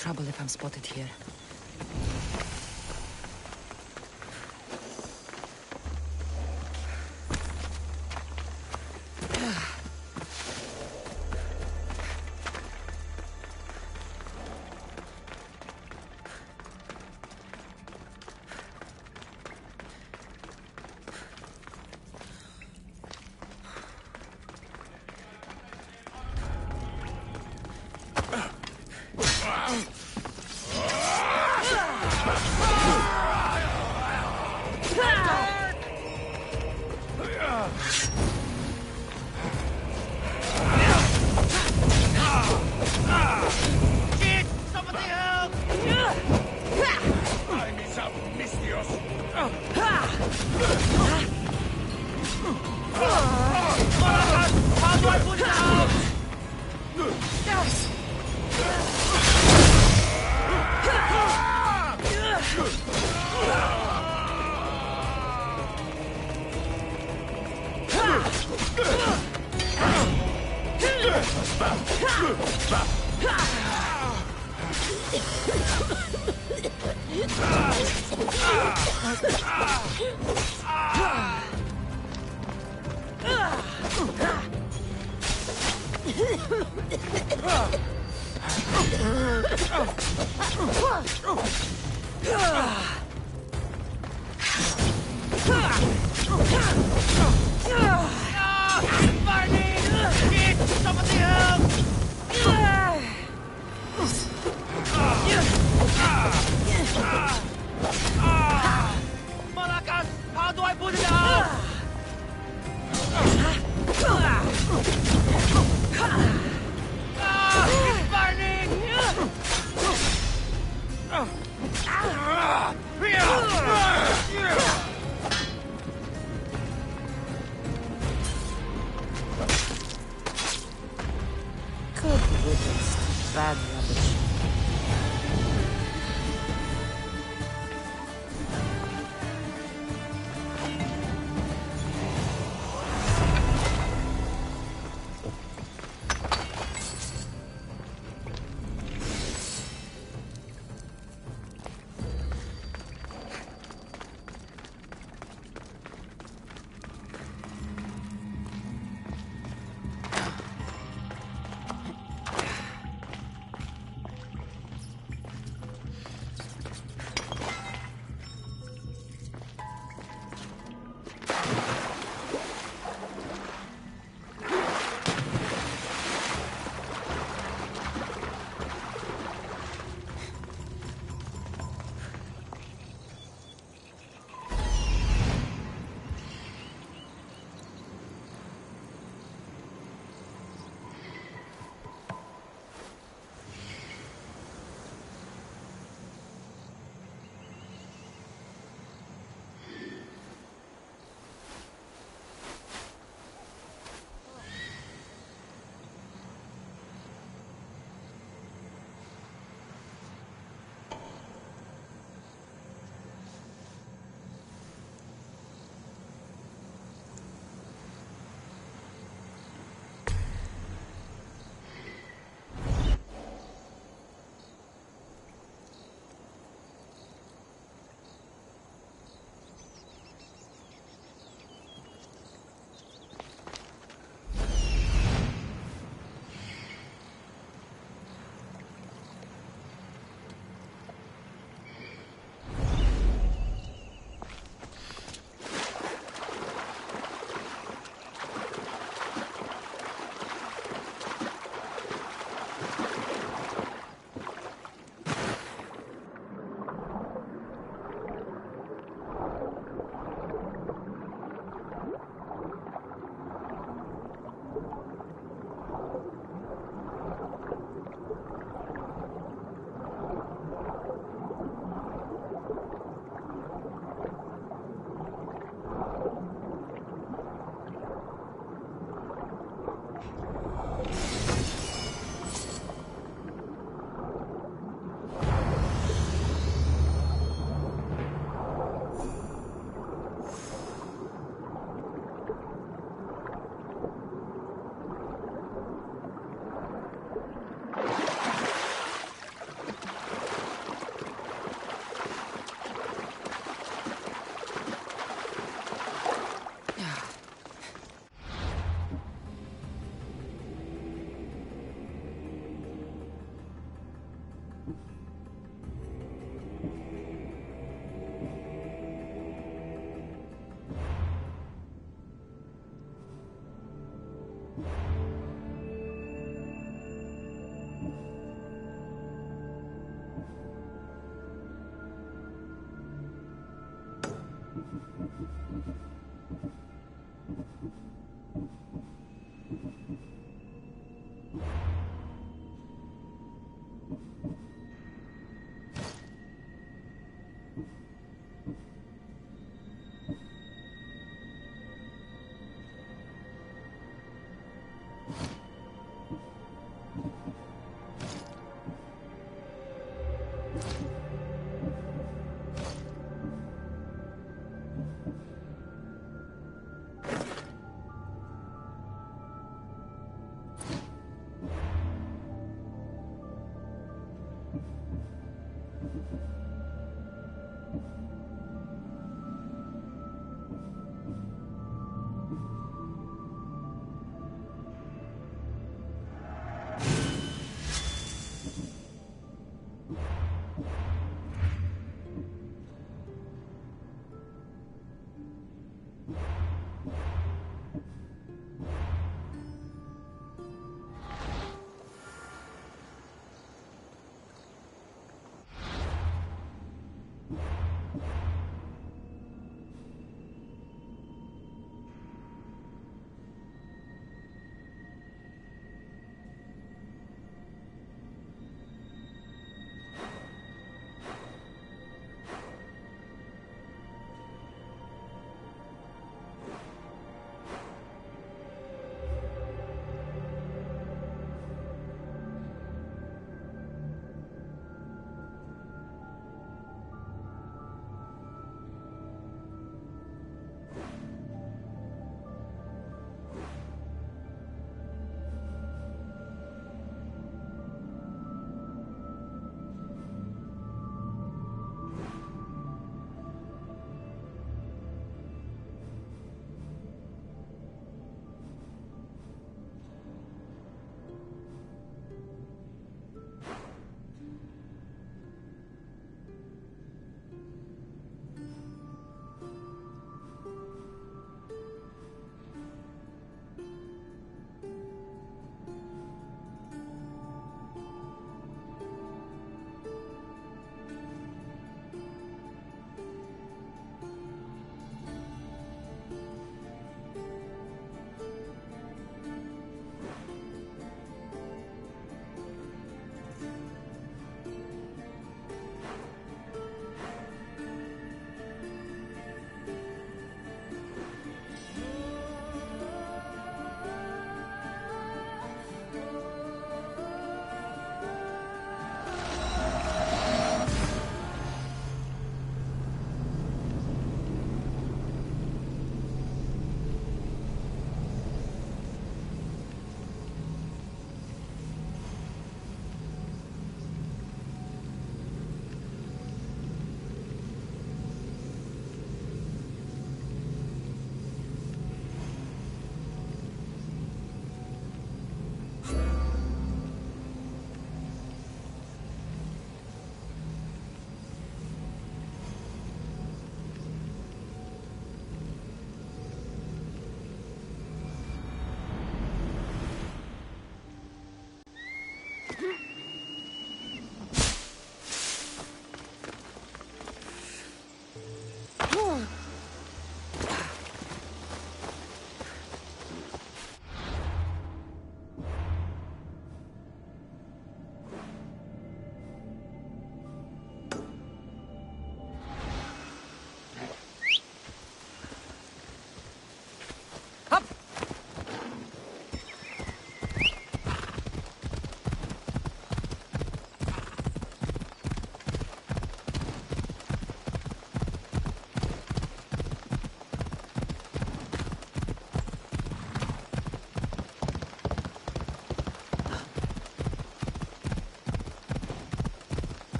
trouble if I'm spotted here.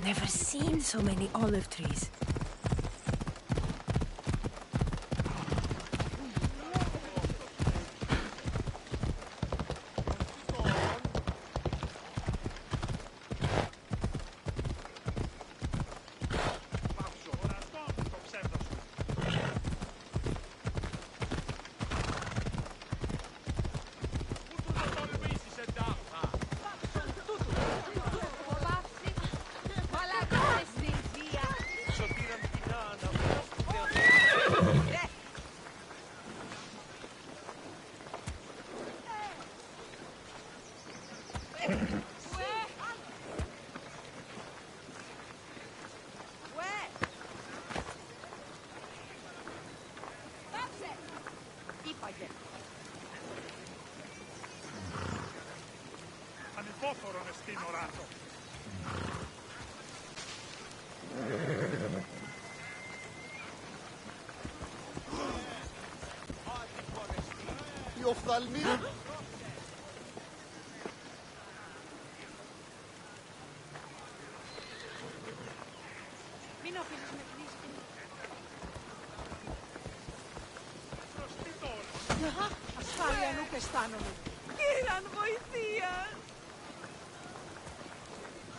Never seen so many olive trees. Οι οφθαλμοί... Μην αφήσεις με κλείσει. Ασφάλεια νου και αισθάνομαι. Κύραν βοηθεία.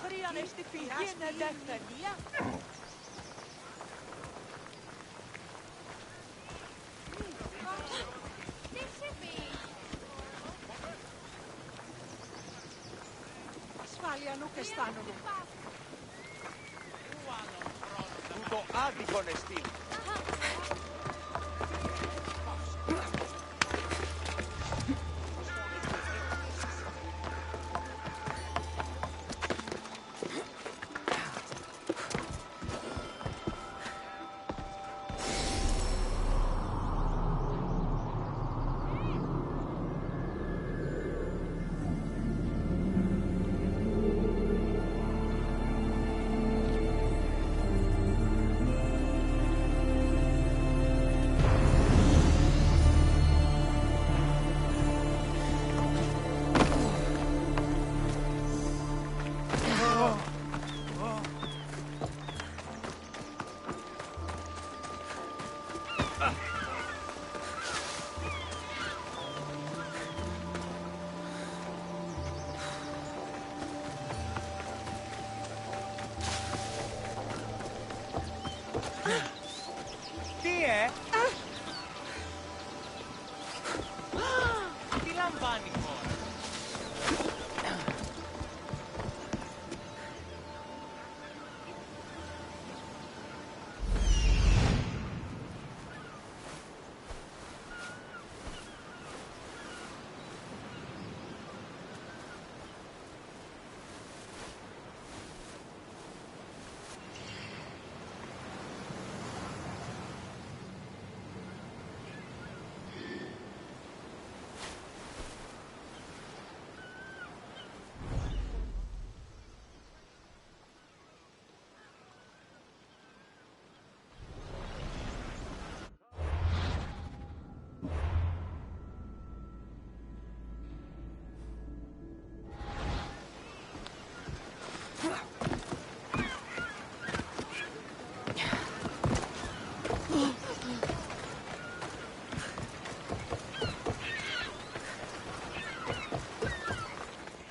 Χρειάζεται πηγή να δαχτανία. Τούτο άδικον εστίν. Τι λαμβάνει η χώρα.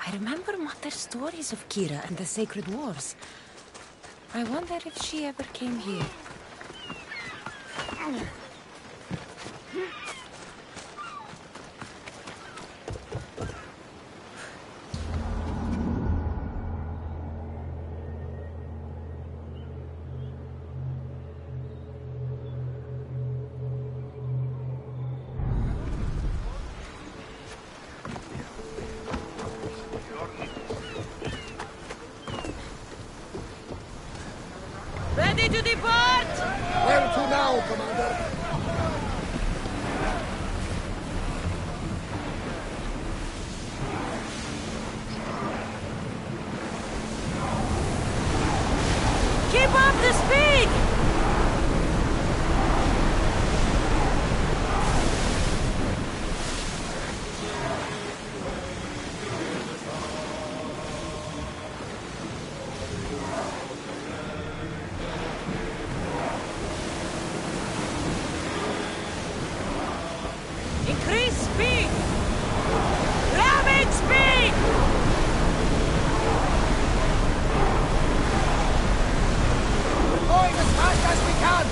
I remember Mother's stories of Kira and the Sacred Wars. I wonder if she ever came here. Ready to depart! Where to now, Commander? Keep up the speed! Increase speed! Ramming speed! Going as fast as we can!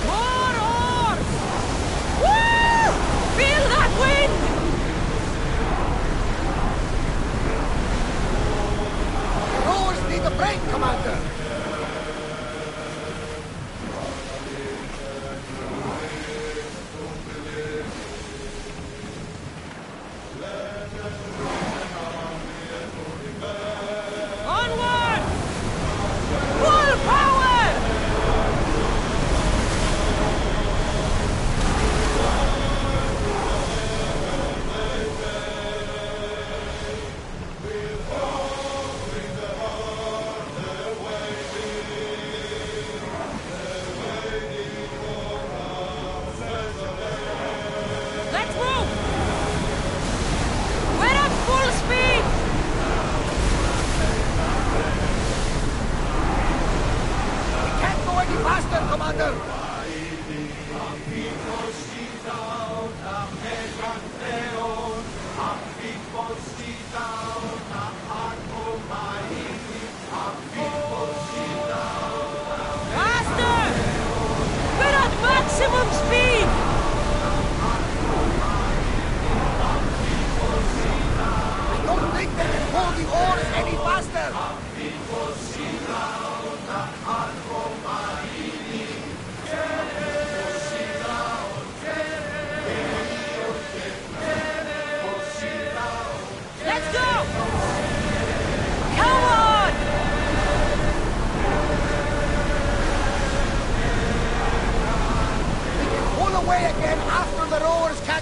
More oars! Woo! Feel that wind! The rowers need a break, Commander!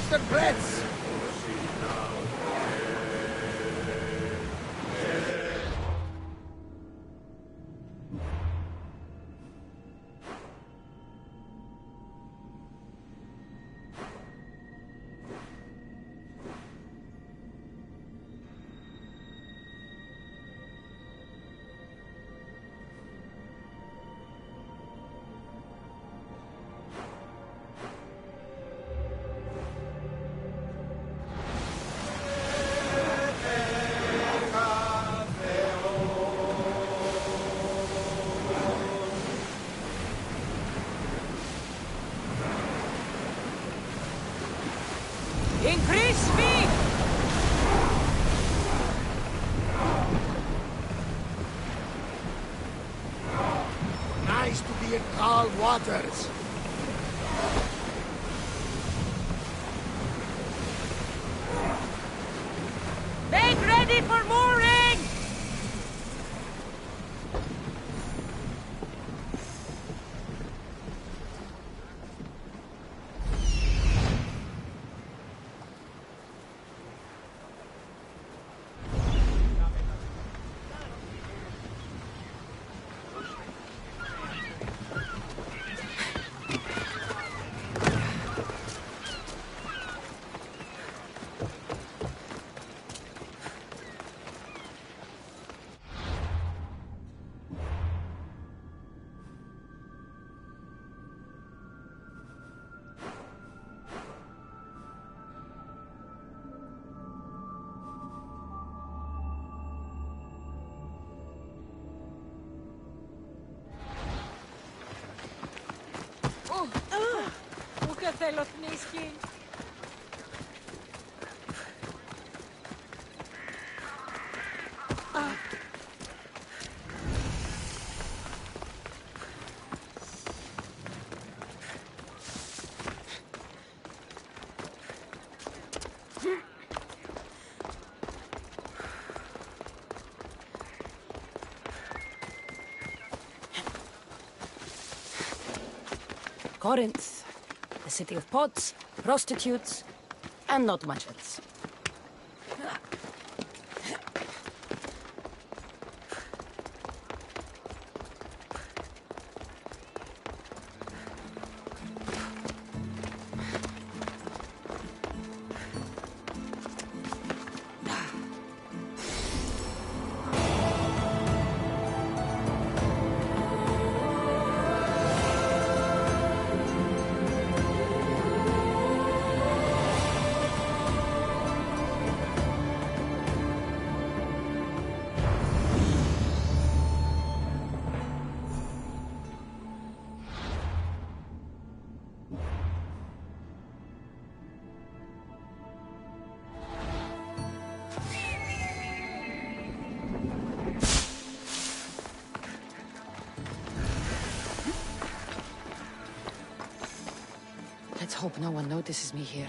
after breaths! Increase speed! Nice to be in calm waters. Make ready for mooring! Ούτε θέλω θνίσκη. Corinth, the city of pots, prostitutes, and not much else. Let's hope no one notices me here.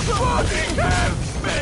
Somebody help me!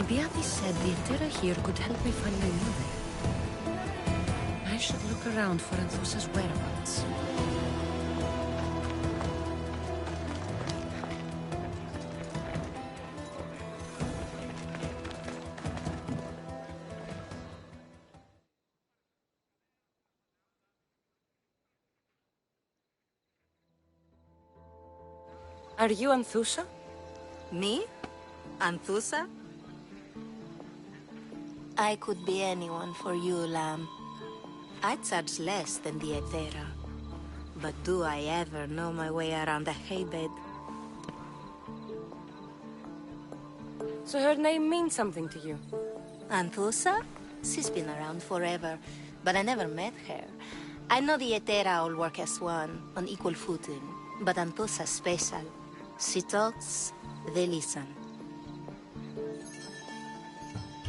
Alcibiades said the Etera here could help me find my mother. I should look around for Anthusa's whereabouts. Are you Anthusa? Me? Anthusa? I could be anyone for you, Lamb. I charge less than the Etera. But do I ever know my way around a haybed? So her name means something to you? Anthusa? She's been around forever, but I never met her. I know the Etera all work as one, on equal footing, but Anthusa's special. She talks, they listen.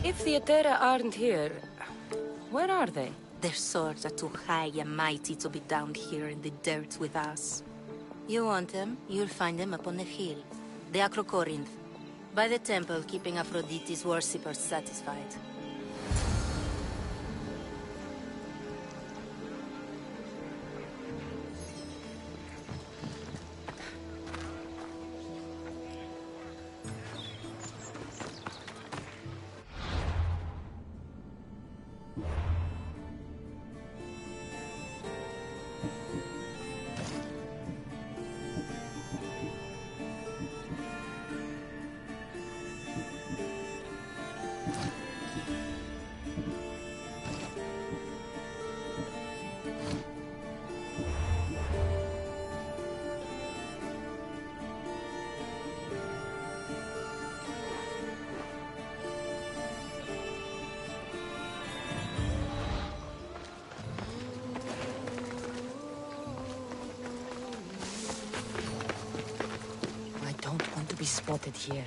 If the Etera aren't here, where are they? Their swords are too high and mighty to be down here in the dirt with us. You want them, you'll find them up on the hill. The Acrocorinth. By the temple, keeping Aphrodite's worshippers satisfied. Be spotted here.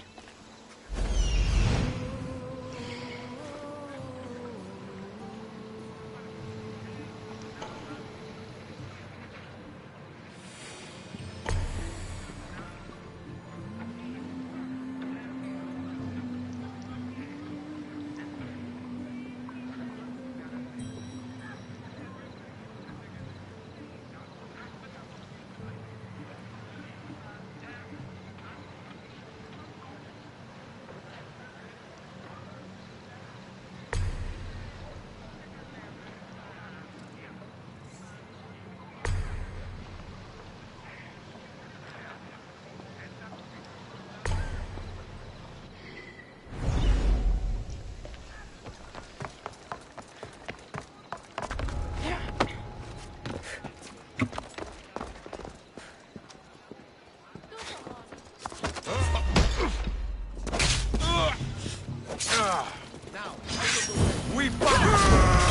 Now, we fight!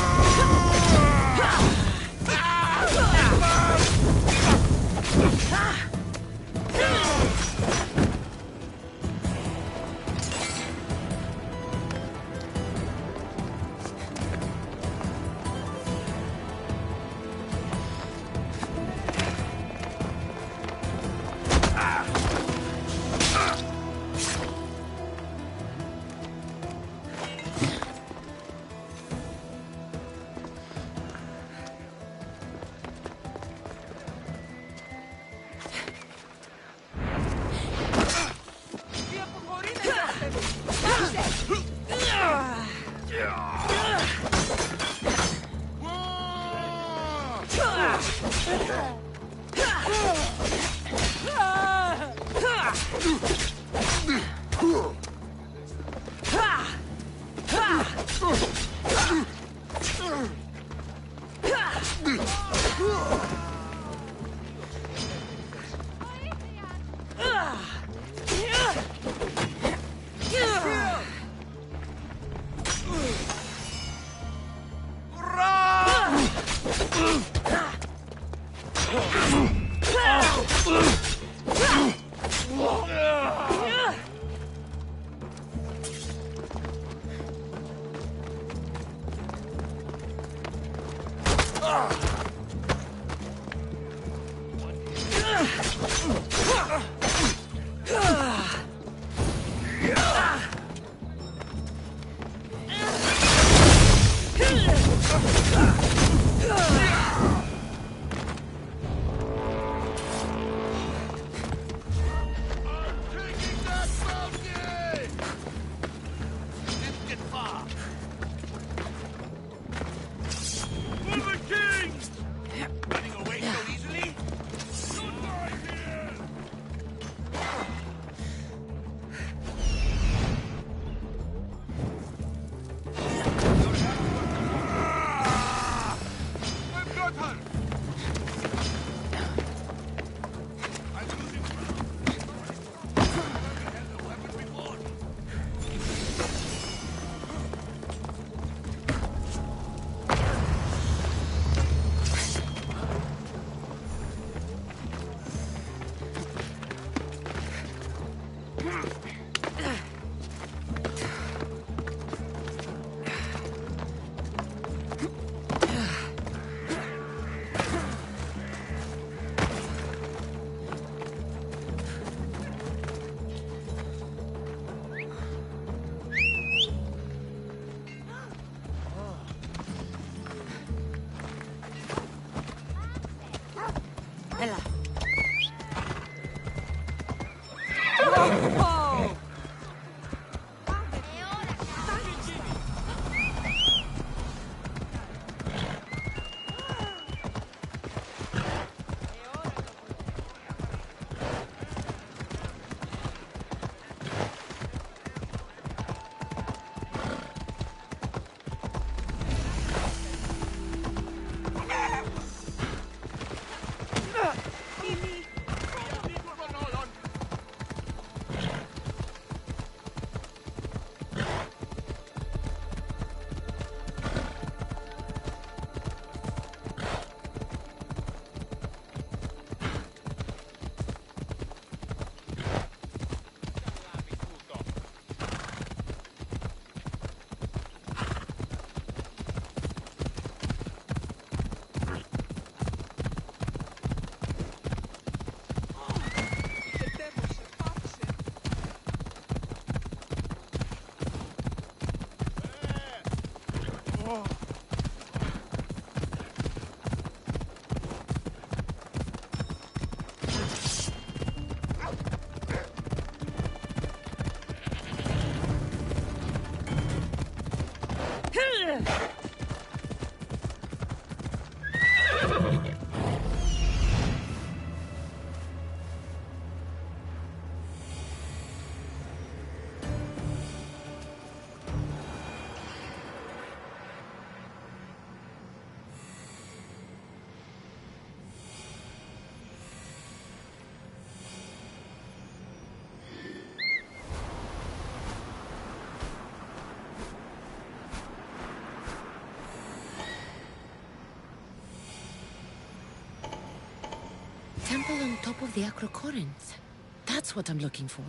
temple on top of the Acrocorinth. That's what I'm looking for.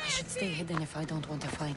I should stay hidden if I don't want to fight.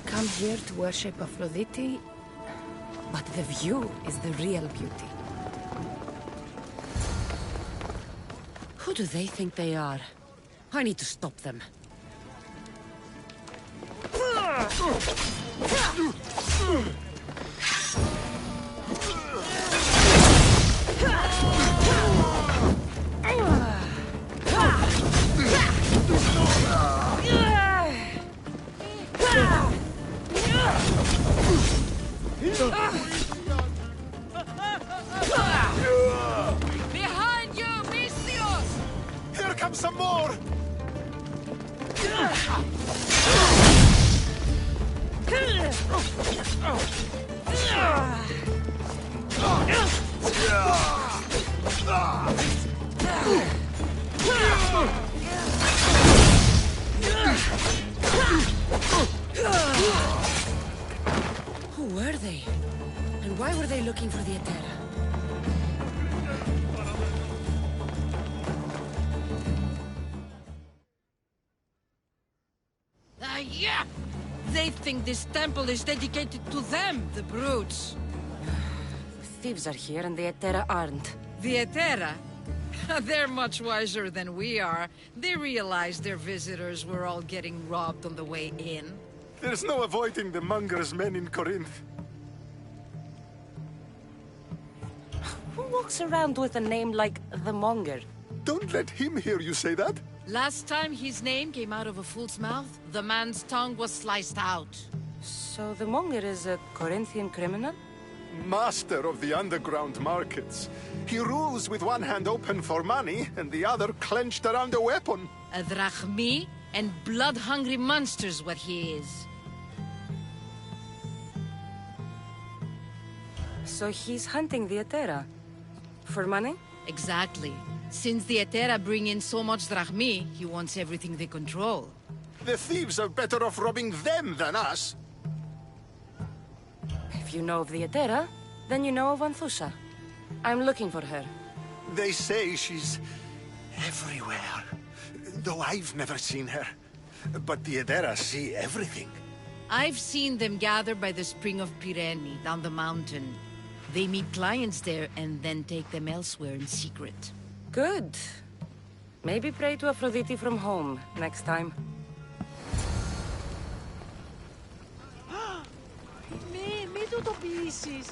Come here to worship Aphrodite, but the view is the real beauty. Who do they think they are? I need to stop them. Behind you, Misthios! Here comes some more! Who were they? And why were they looking for the Etera? Yeah! They think this temple is dedicated to them, the brutes. Thieves are here and the Etera aren't. The Etera? They're much wiser than we are. They realized their visitors were all getting robbed on the way in. There's no avoiding the Monger's men in Corinth. Who walks around with a name like the Monger? Don't let him hear you say that. Last time his name came out of a fool's mouth, the man's tongue was sliced out. So the monger is a Corinthian criminal? Master of the underground markets. He rules with one hand open for money and the other clenched around a weapon. A drachmi and blood-hungry monster's what he is. So he's hunting the Etera. For money? Exactly. Since the Etera bring in so much drachmi, he wants everything they control. The thieves are better off robbing them than us. If you know of the Etera, then you know of Anthusa. I'm looking for her. They say she's everywhere, though I've never seen her. But the Edera see everything. I've seen them gather by the spring of Pireni, down the mountain. They meet clients there and then take them elsewhere in secret. Good. Maybe pray to Aphrodite from home next time. Μην του το πείσεις.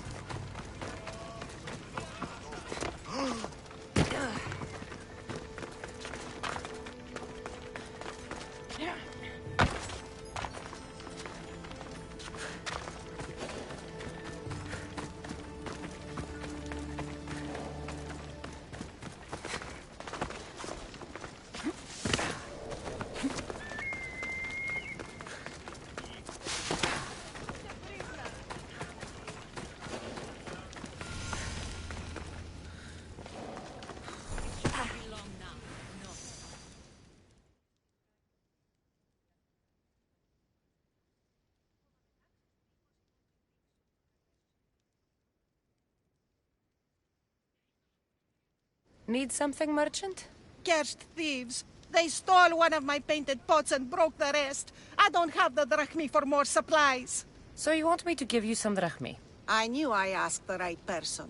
Need something, merchant? Cursed thieves. They stole one of my painted pots and broke the rest. I don't have the drachmi for more supplies. So you want me to give you some drachmi? I knew I asked the right person.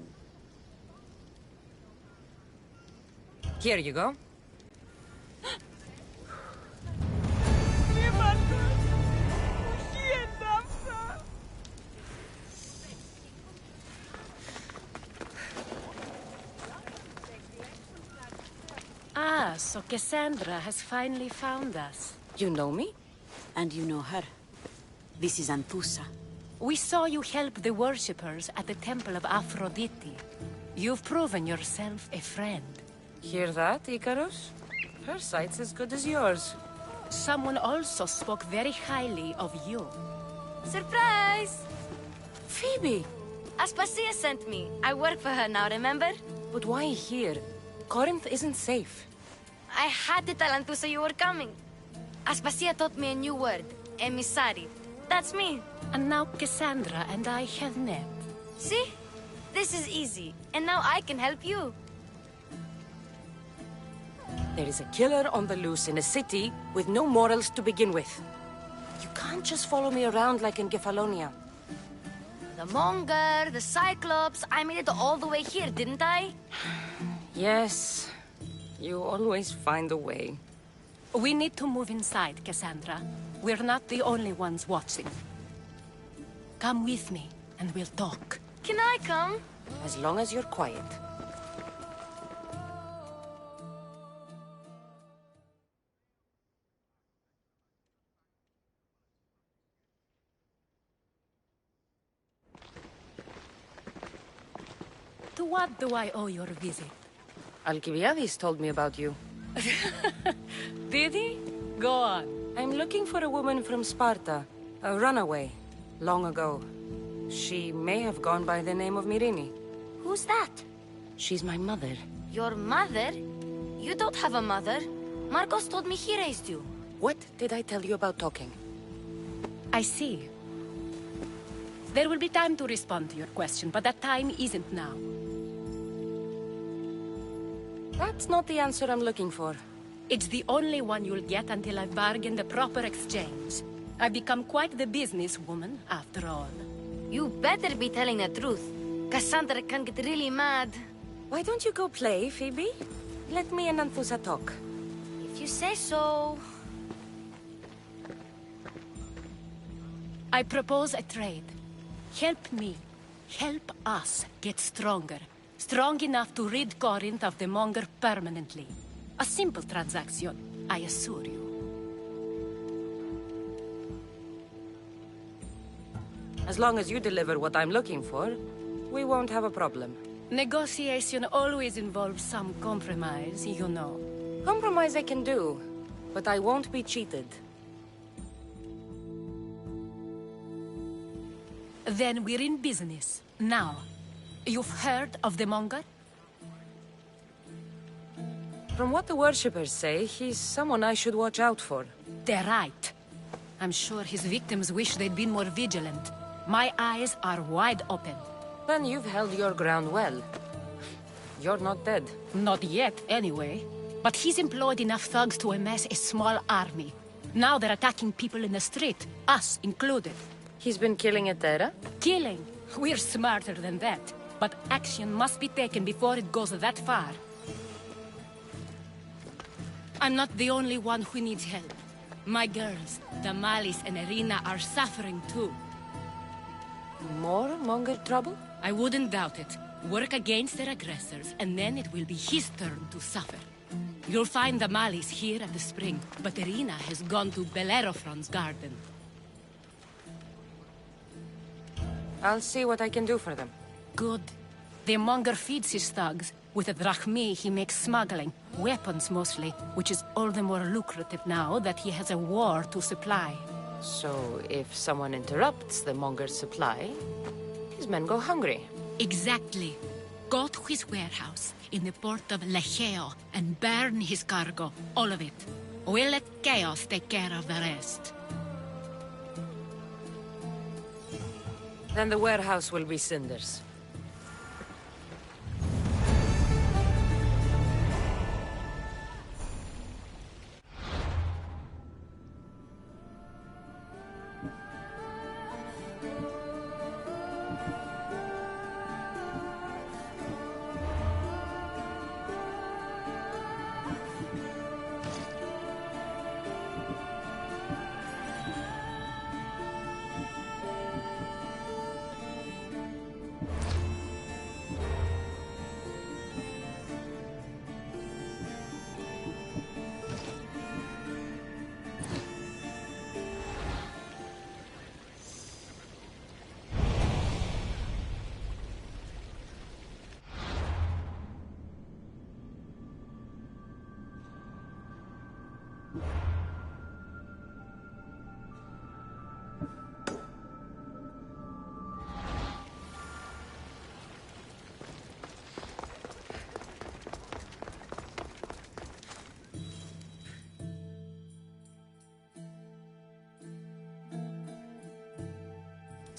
Here you go. Ah, so Cassandra has finally found us. You know me? And you know her. This is Anthusa. We saw you help the worshippers at the temple of Aphrodite. You've proven yourself a friend. Hear that, Icarus? Her sight's as good as yours. Someone also spoke very highly of you. Surprise! Phoebe! Aspasia sent me. I work for her now, remember? But why here? Corinth isn't safe. I had to tell Anthusa you were coming. Aspasia taught me a new word. Emissary. That's me. And now Cassandra and I have met. See? This is easy. And now I can help you. There is a killer on the loose in a city with no morals to begin with. You can't just follow me around like in Kefalonia. The Monger, the Cyclops. I made it all the way here, didn't I? Yes. You always find a way. We need to move inside, Cassandra. We're not the only ones watching. Come with me, and we'll talk. Can I come? As long as you're quiet. To what do I owe your visit? Alcibiades told me about you. Did he? Go on. I'm looking for a woman from Sparta. A runaway. Long ago. She may have gone by the name of Myrine. Who's that? She's my mother. Your mother? You don't have a mother. Marcos told me he raised you. What did I tell you about talking? I see. There will be time to respond to your question, but that time isn't now. That's not the answer I'm looking for. It's the only one you'll get until I've bargained the proper exchange. I've become quite the businesswoman, after all. You better be telling the truth. Cassandra can get really mad. Why don't you go play, Phoebe? Let me and Anthusa talk. If you say so. I propose a trade. Help me. Help us get stronger. Strong enough to rid Corinth of the Monger permanently. A simple transaction, I assure you. As long as you deliver what I'm looking for, we won't have a problem. Negotiation always involves some compromise, you know. Compromise I can do, but I won't be cheated. Then we're in business. Now, you've heard of the Monger? From what the worshippers say, he's someone I should watch out for. They're right. I'm sure his victims wish they'd been more vigilant. My eyes are wide open. Then you've held your ground well. You're not dead. Not yet, anyway. But he's employed enough thugs to amass a small army. Now they're attacking people in the street, us included. He's been killing Etera? Killing? We're smarter than that. But action must be taken before it goes that far. I'm not the only one who needs help. My girls, Damalis and Irina, are suffering too. More Monger trouble? I wouldn't doubt it. Work against their aggressors, and then it will be his turn to suffer. You'll find Damalis here at the spring, but Irina has gone to Bellerophon's garden. I'll see what I can do for them. Good. The Monger feeds his thugs. With the drachmi, he makes smuggling. Weapons, mostly, which is all the more lucrative now that he has a war to supply. So, if someone interrupts the Monger's supply, his men go hungry. Exactly. Go to his warehouse in the port of Lecheo and burn his cargo, all of it. We'll let chaos take care of the rest. Then the warehouse will be cinders.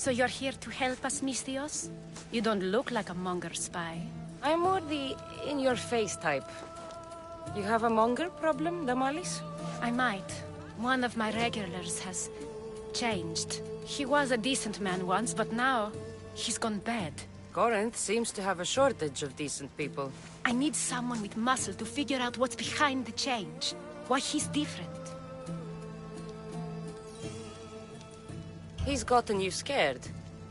So you're here to help us, Mistios? You don't look like a Monger spy. I'm more the in-your-face type. You have a Monger problem, Damalis? I might. One of my regulars has changed. He was a decent man once, but now he's gone bad. Corinth seems to have a shortage of decent people. I need someone with muscle to figure out what's behind the change. Why he's different. He's gotten you scared.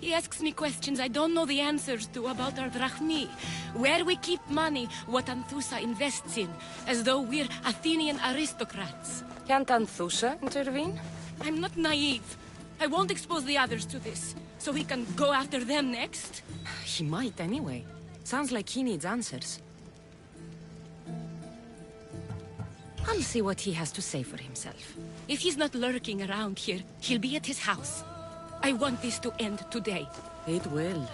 He asks me questions I don't know the answers to about our drachmi. Where we keep money, what Anthusa invests in. As though we're Athenian aristocrats. Can't Anthusa intervene? I'm not naive. I won't expose the others to this. So he can go after them next? He might anyway. Sounds like he needs answers. I'll see what he has to say for himself. If he's not lurking around here, he'll be at his house. I want this to end today. It will.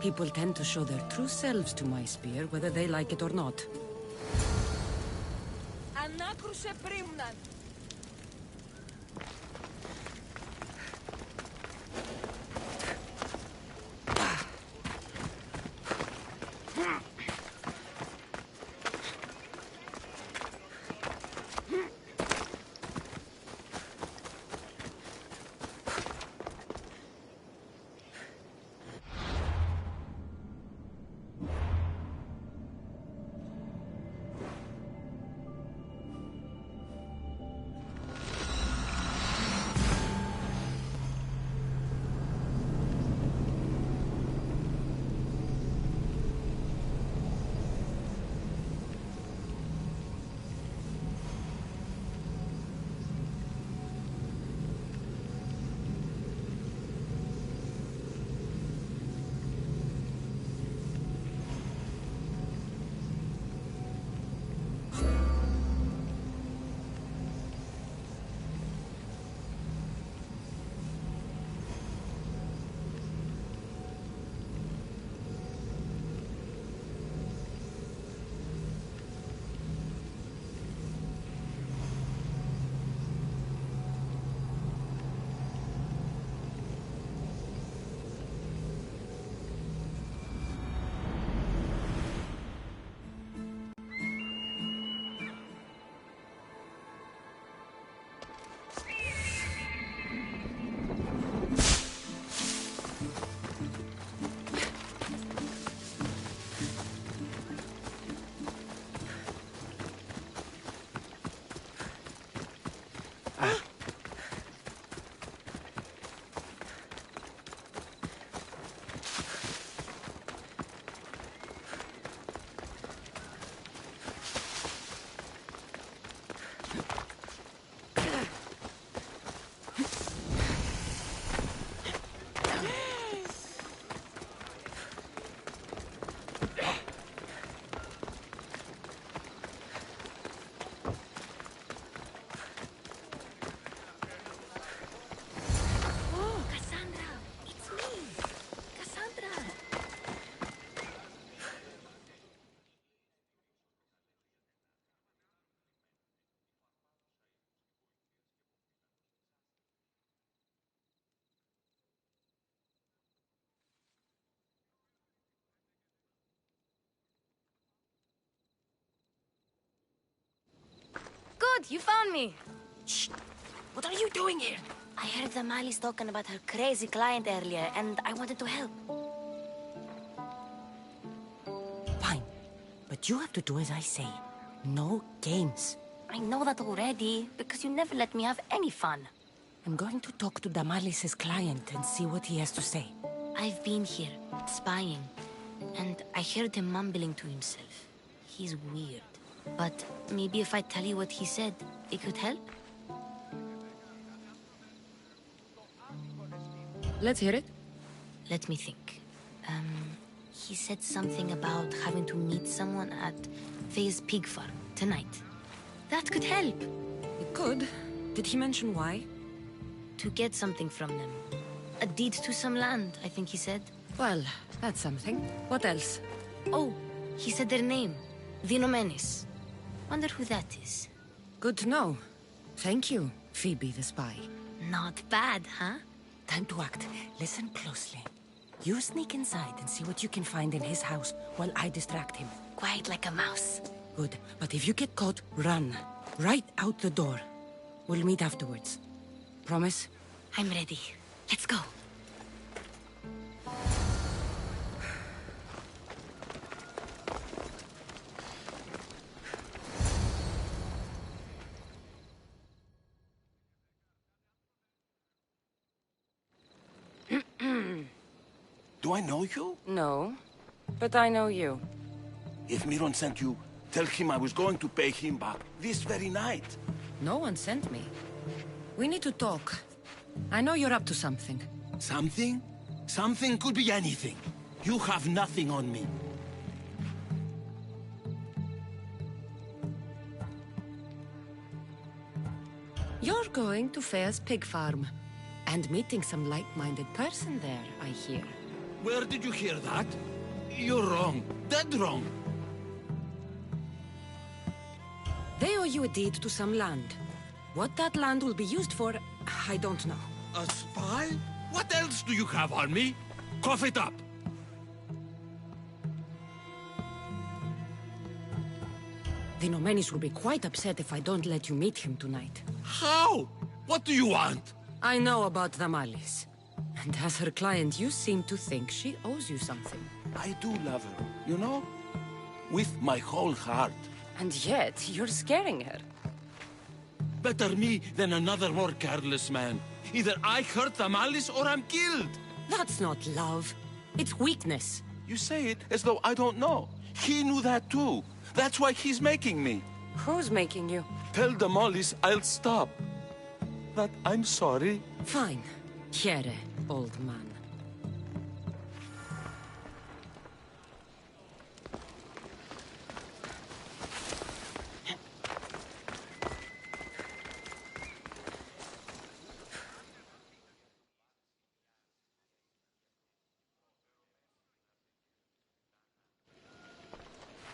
People tend to show their true selves to my spear, whether they like it or not. good. You found me. Shh. What are you doing here? I heard the Mali's talking about her crazy client earlier, and I wanted to help. Fine. But you have to do as I say. No games. I know that already, because you never let me have any fun. I'm going to talk to Damalis' client and see what he has to say. I've been here, spying, and I heard him mumbling to himself. He's weird. But maybe if I tell you what he said, it could help? Let's hear it. Let me think. He said something about having to meet someone at Faye's pig farm tonight. That could help. It could. Did he mention why? To get something from them. A deed to some land, I think he said. Well, that's something. What else? Oh, he said their name. The Nomenis. Wonder who that is. Good to know. Thank you, Phoebe the spy. Not bad, huh? Time to act. Listen closely. You sneak inside and see what you can find in his house while I distract him. Quiet like a mouse. Good. But if you get caught, run. Right out the door. We'll meet afterwards. Promise? I'm ready. Let's go. Do I know you? No, but I know you. If Miron sent you, tell him I was going to pay him back this very night. No one sent me. We need to talk. I know you're up to something. Something? Something could be anything. You have nothing on me. You're going to Faye's pig farm. And meeting some like-minded person there, I hear. Where did you hear that? You're wrong. Dead wrong. They owe you a deed to some land. What that land will be used for, I don't know. A spy? What else do you have on me? Cough it up. The Nomenis will be quite upset if I don't let you meet him tonight. How? What do you want? I know about Damalis. And as her client, you seem to think she owes you something. I do love her, you know? With my whole heart. And yet, you're scaring her. Better me than another more careless man. Either I hurt Damalis or I'm killed. That's not love. It's weakness. You say it as though I don't know. He knew that too. That's why he's making me. Who's making you? Tell Damalis I'll stop. That I'm sorry. Fine. Here, old man.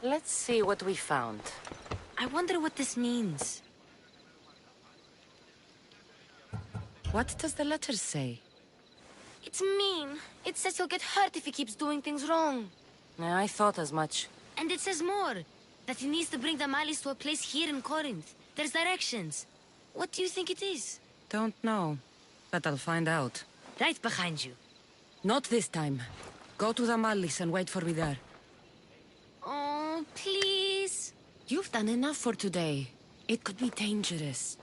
Let's see what we found. I wonder what this means. What does the letter say? It's mean. It says he'll get hurt if he keeps doing things wrong. I thought as much. And it says more. That he needs to bring the Malis to a place here in Corinth. There's directions. What do you think it is? Don't know. But I'll find out. Right behind you. Not this time. Go to the Malis and wait for me there. Oh, please. You've done enough for today. It could be dangerous.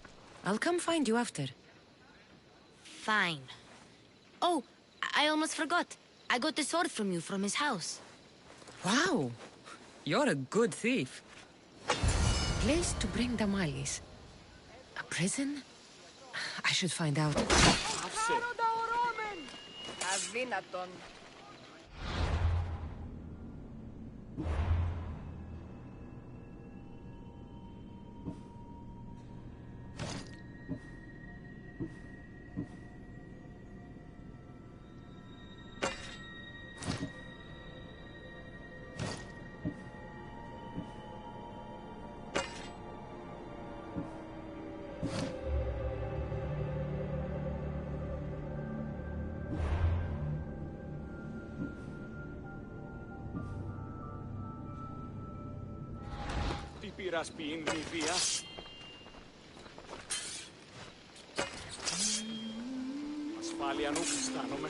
I'll come find you after. Fine. Oh, I almost forgot. I got the sword from you from his house. Wow. You're a good thief. Place to bring the Malis. A prison? I should find out. Τι πειράς ποιήν μη βία. ασφάλεια νου αισθάνομαι.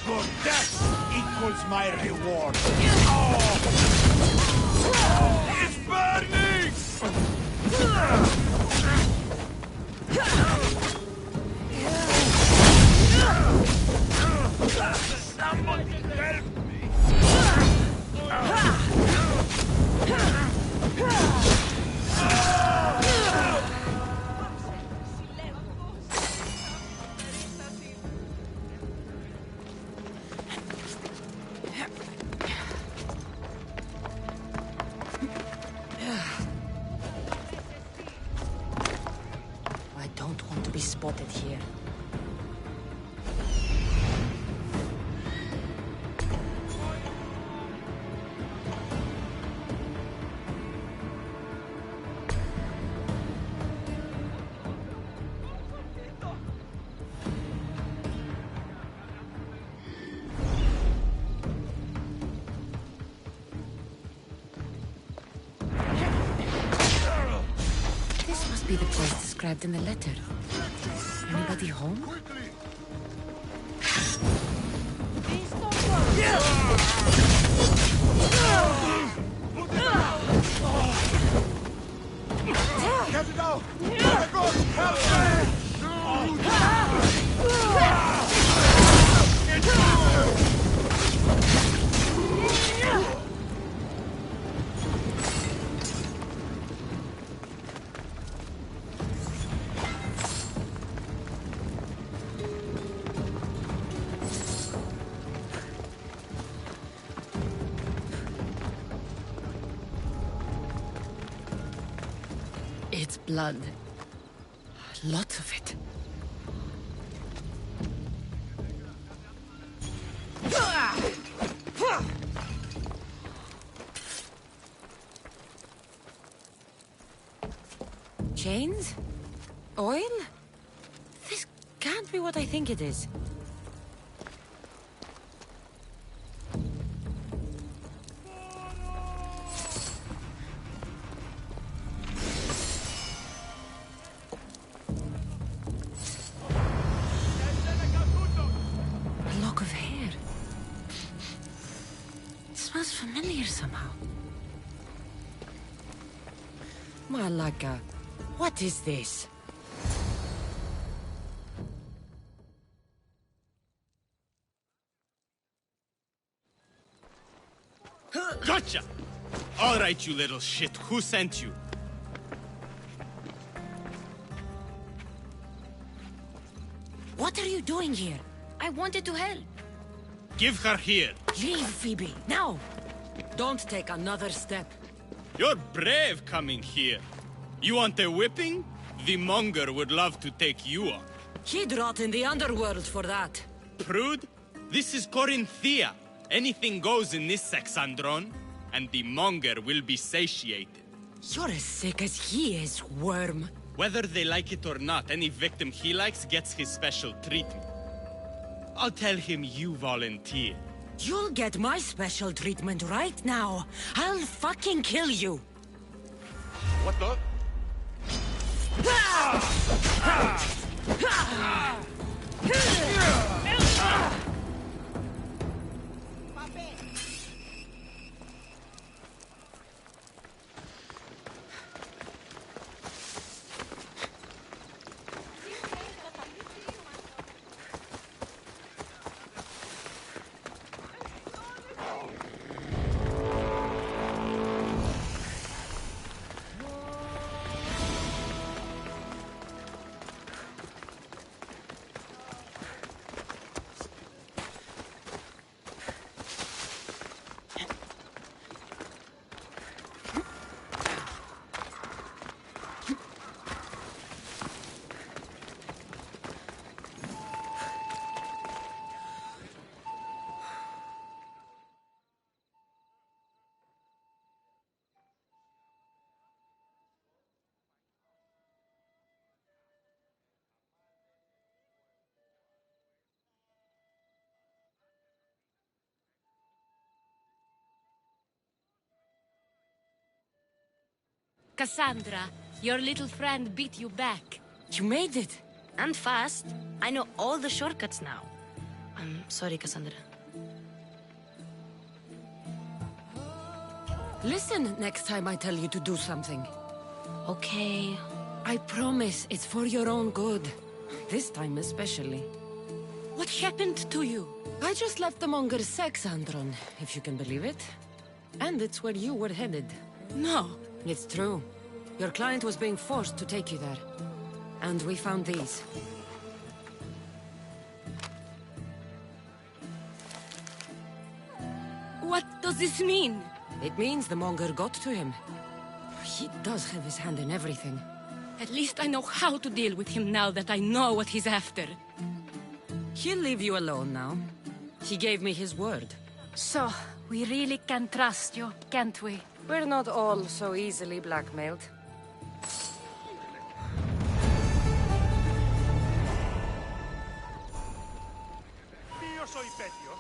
Your death equals my reward. It's burning! Somebody help me! I don't want to be spotted here. This must be the place described in the letter. Anybody home? Get it out! Help me! It's blood. Lots of it. Chains? Oil? This can't be what I think it is. A lock of hair. It smells familiar somehow. Malaka, what is this? Gotcha! All right, you little shit. Who sent you? What are you doing here? I wanted to help. Give her here. Leave, Phoebe, now! Don't take another step. You're brave coming here. You want a whipping? The monger would love to take you on. He'd rot in the underworld for that. Prude, this is Corinthia. Anything goes in this Sexandron, and the monger will be satiated. You're as sick as he is, worm. Whether they like it or not, any victim he likes gets his special treatment. I'll tell him you volunteer. You'll get my special treatment right now. I'll fucking kill you. What the? Cassandra, your little friend beat you back. You made it. And fast. I know all the shortcuts now. I'm sorry, Cassandra. Listen next time I tell you to do something. Okay. I promise it's for your own good. This time especially. What happened to you? I just left the monger's sex, Andron, if you can believe it. And it's where you were headed. No. It's true. Your client was being forced to take you there. And we found these. What does this mean? It means the monger got to him. He does have his hand in everything. At least I know how to deal with him now that I know what he's after. He'll leave you alone now. He gave me his word. So, we really can trust you, can't we? We're not all so easily blackmailed. Io soy Petio.